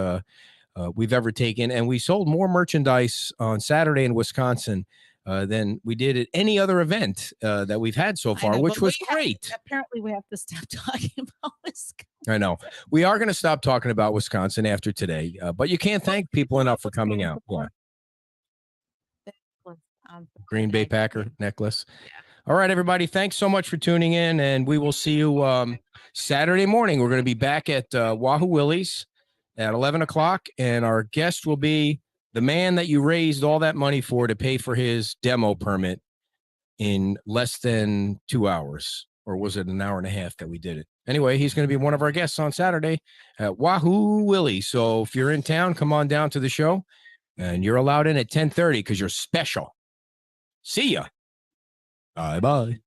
we've ever taken, and we sold more merchandise on Saturday in Wisconsin than we did at any other event that we've had so far, which was great. Apparently, we have to stop talking about Wisconsin. I know. We are going to stop talking about Wisconsin after today, but you can't thank people enough for coming out. Yeah. Green Bay Packer necklace. Yeah. All right, everybody. Thanks so much for tuning in, and we will see you Saturday morning. We're going to be back at Wahoo Willie's at 11 o'clock, and our guest will be the man that you raised all that money for to pay for his demo permit in less than 2 hours, or was it an hour and a half that we did it? Anyway, he's going to be one of our guests on Saturday at Wahoo Willie's. So if you're in town, come on down to the show, and you're allowed in at 10:30 because you're special. See ya. Bye-bye.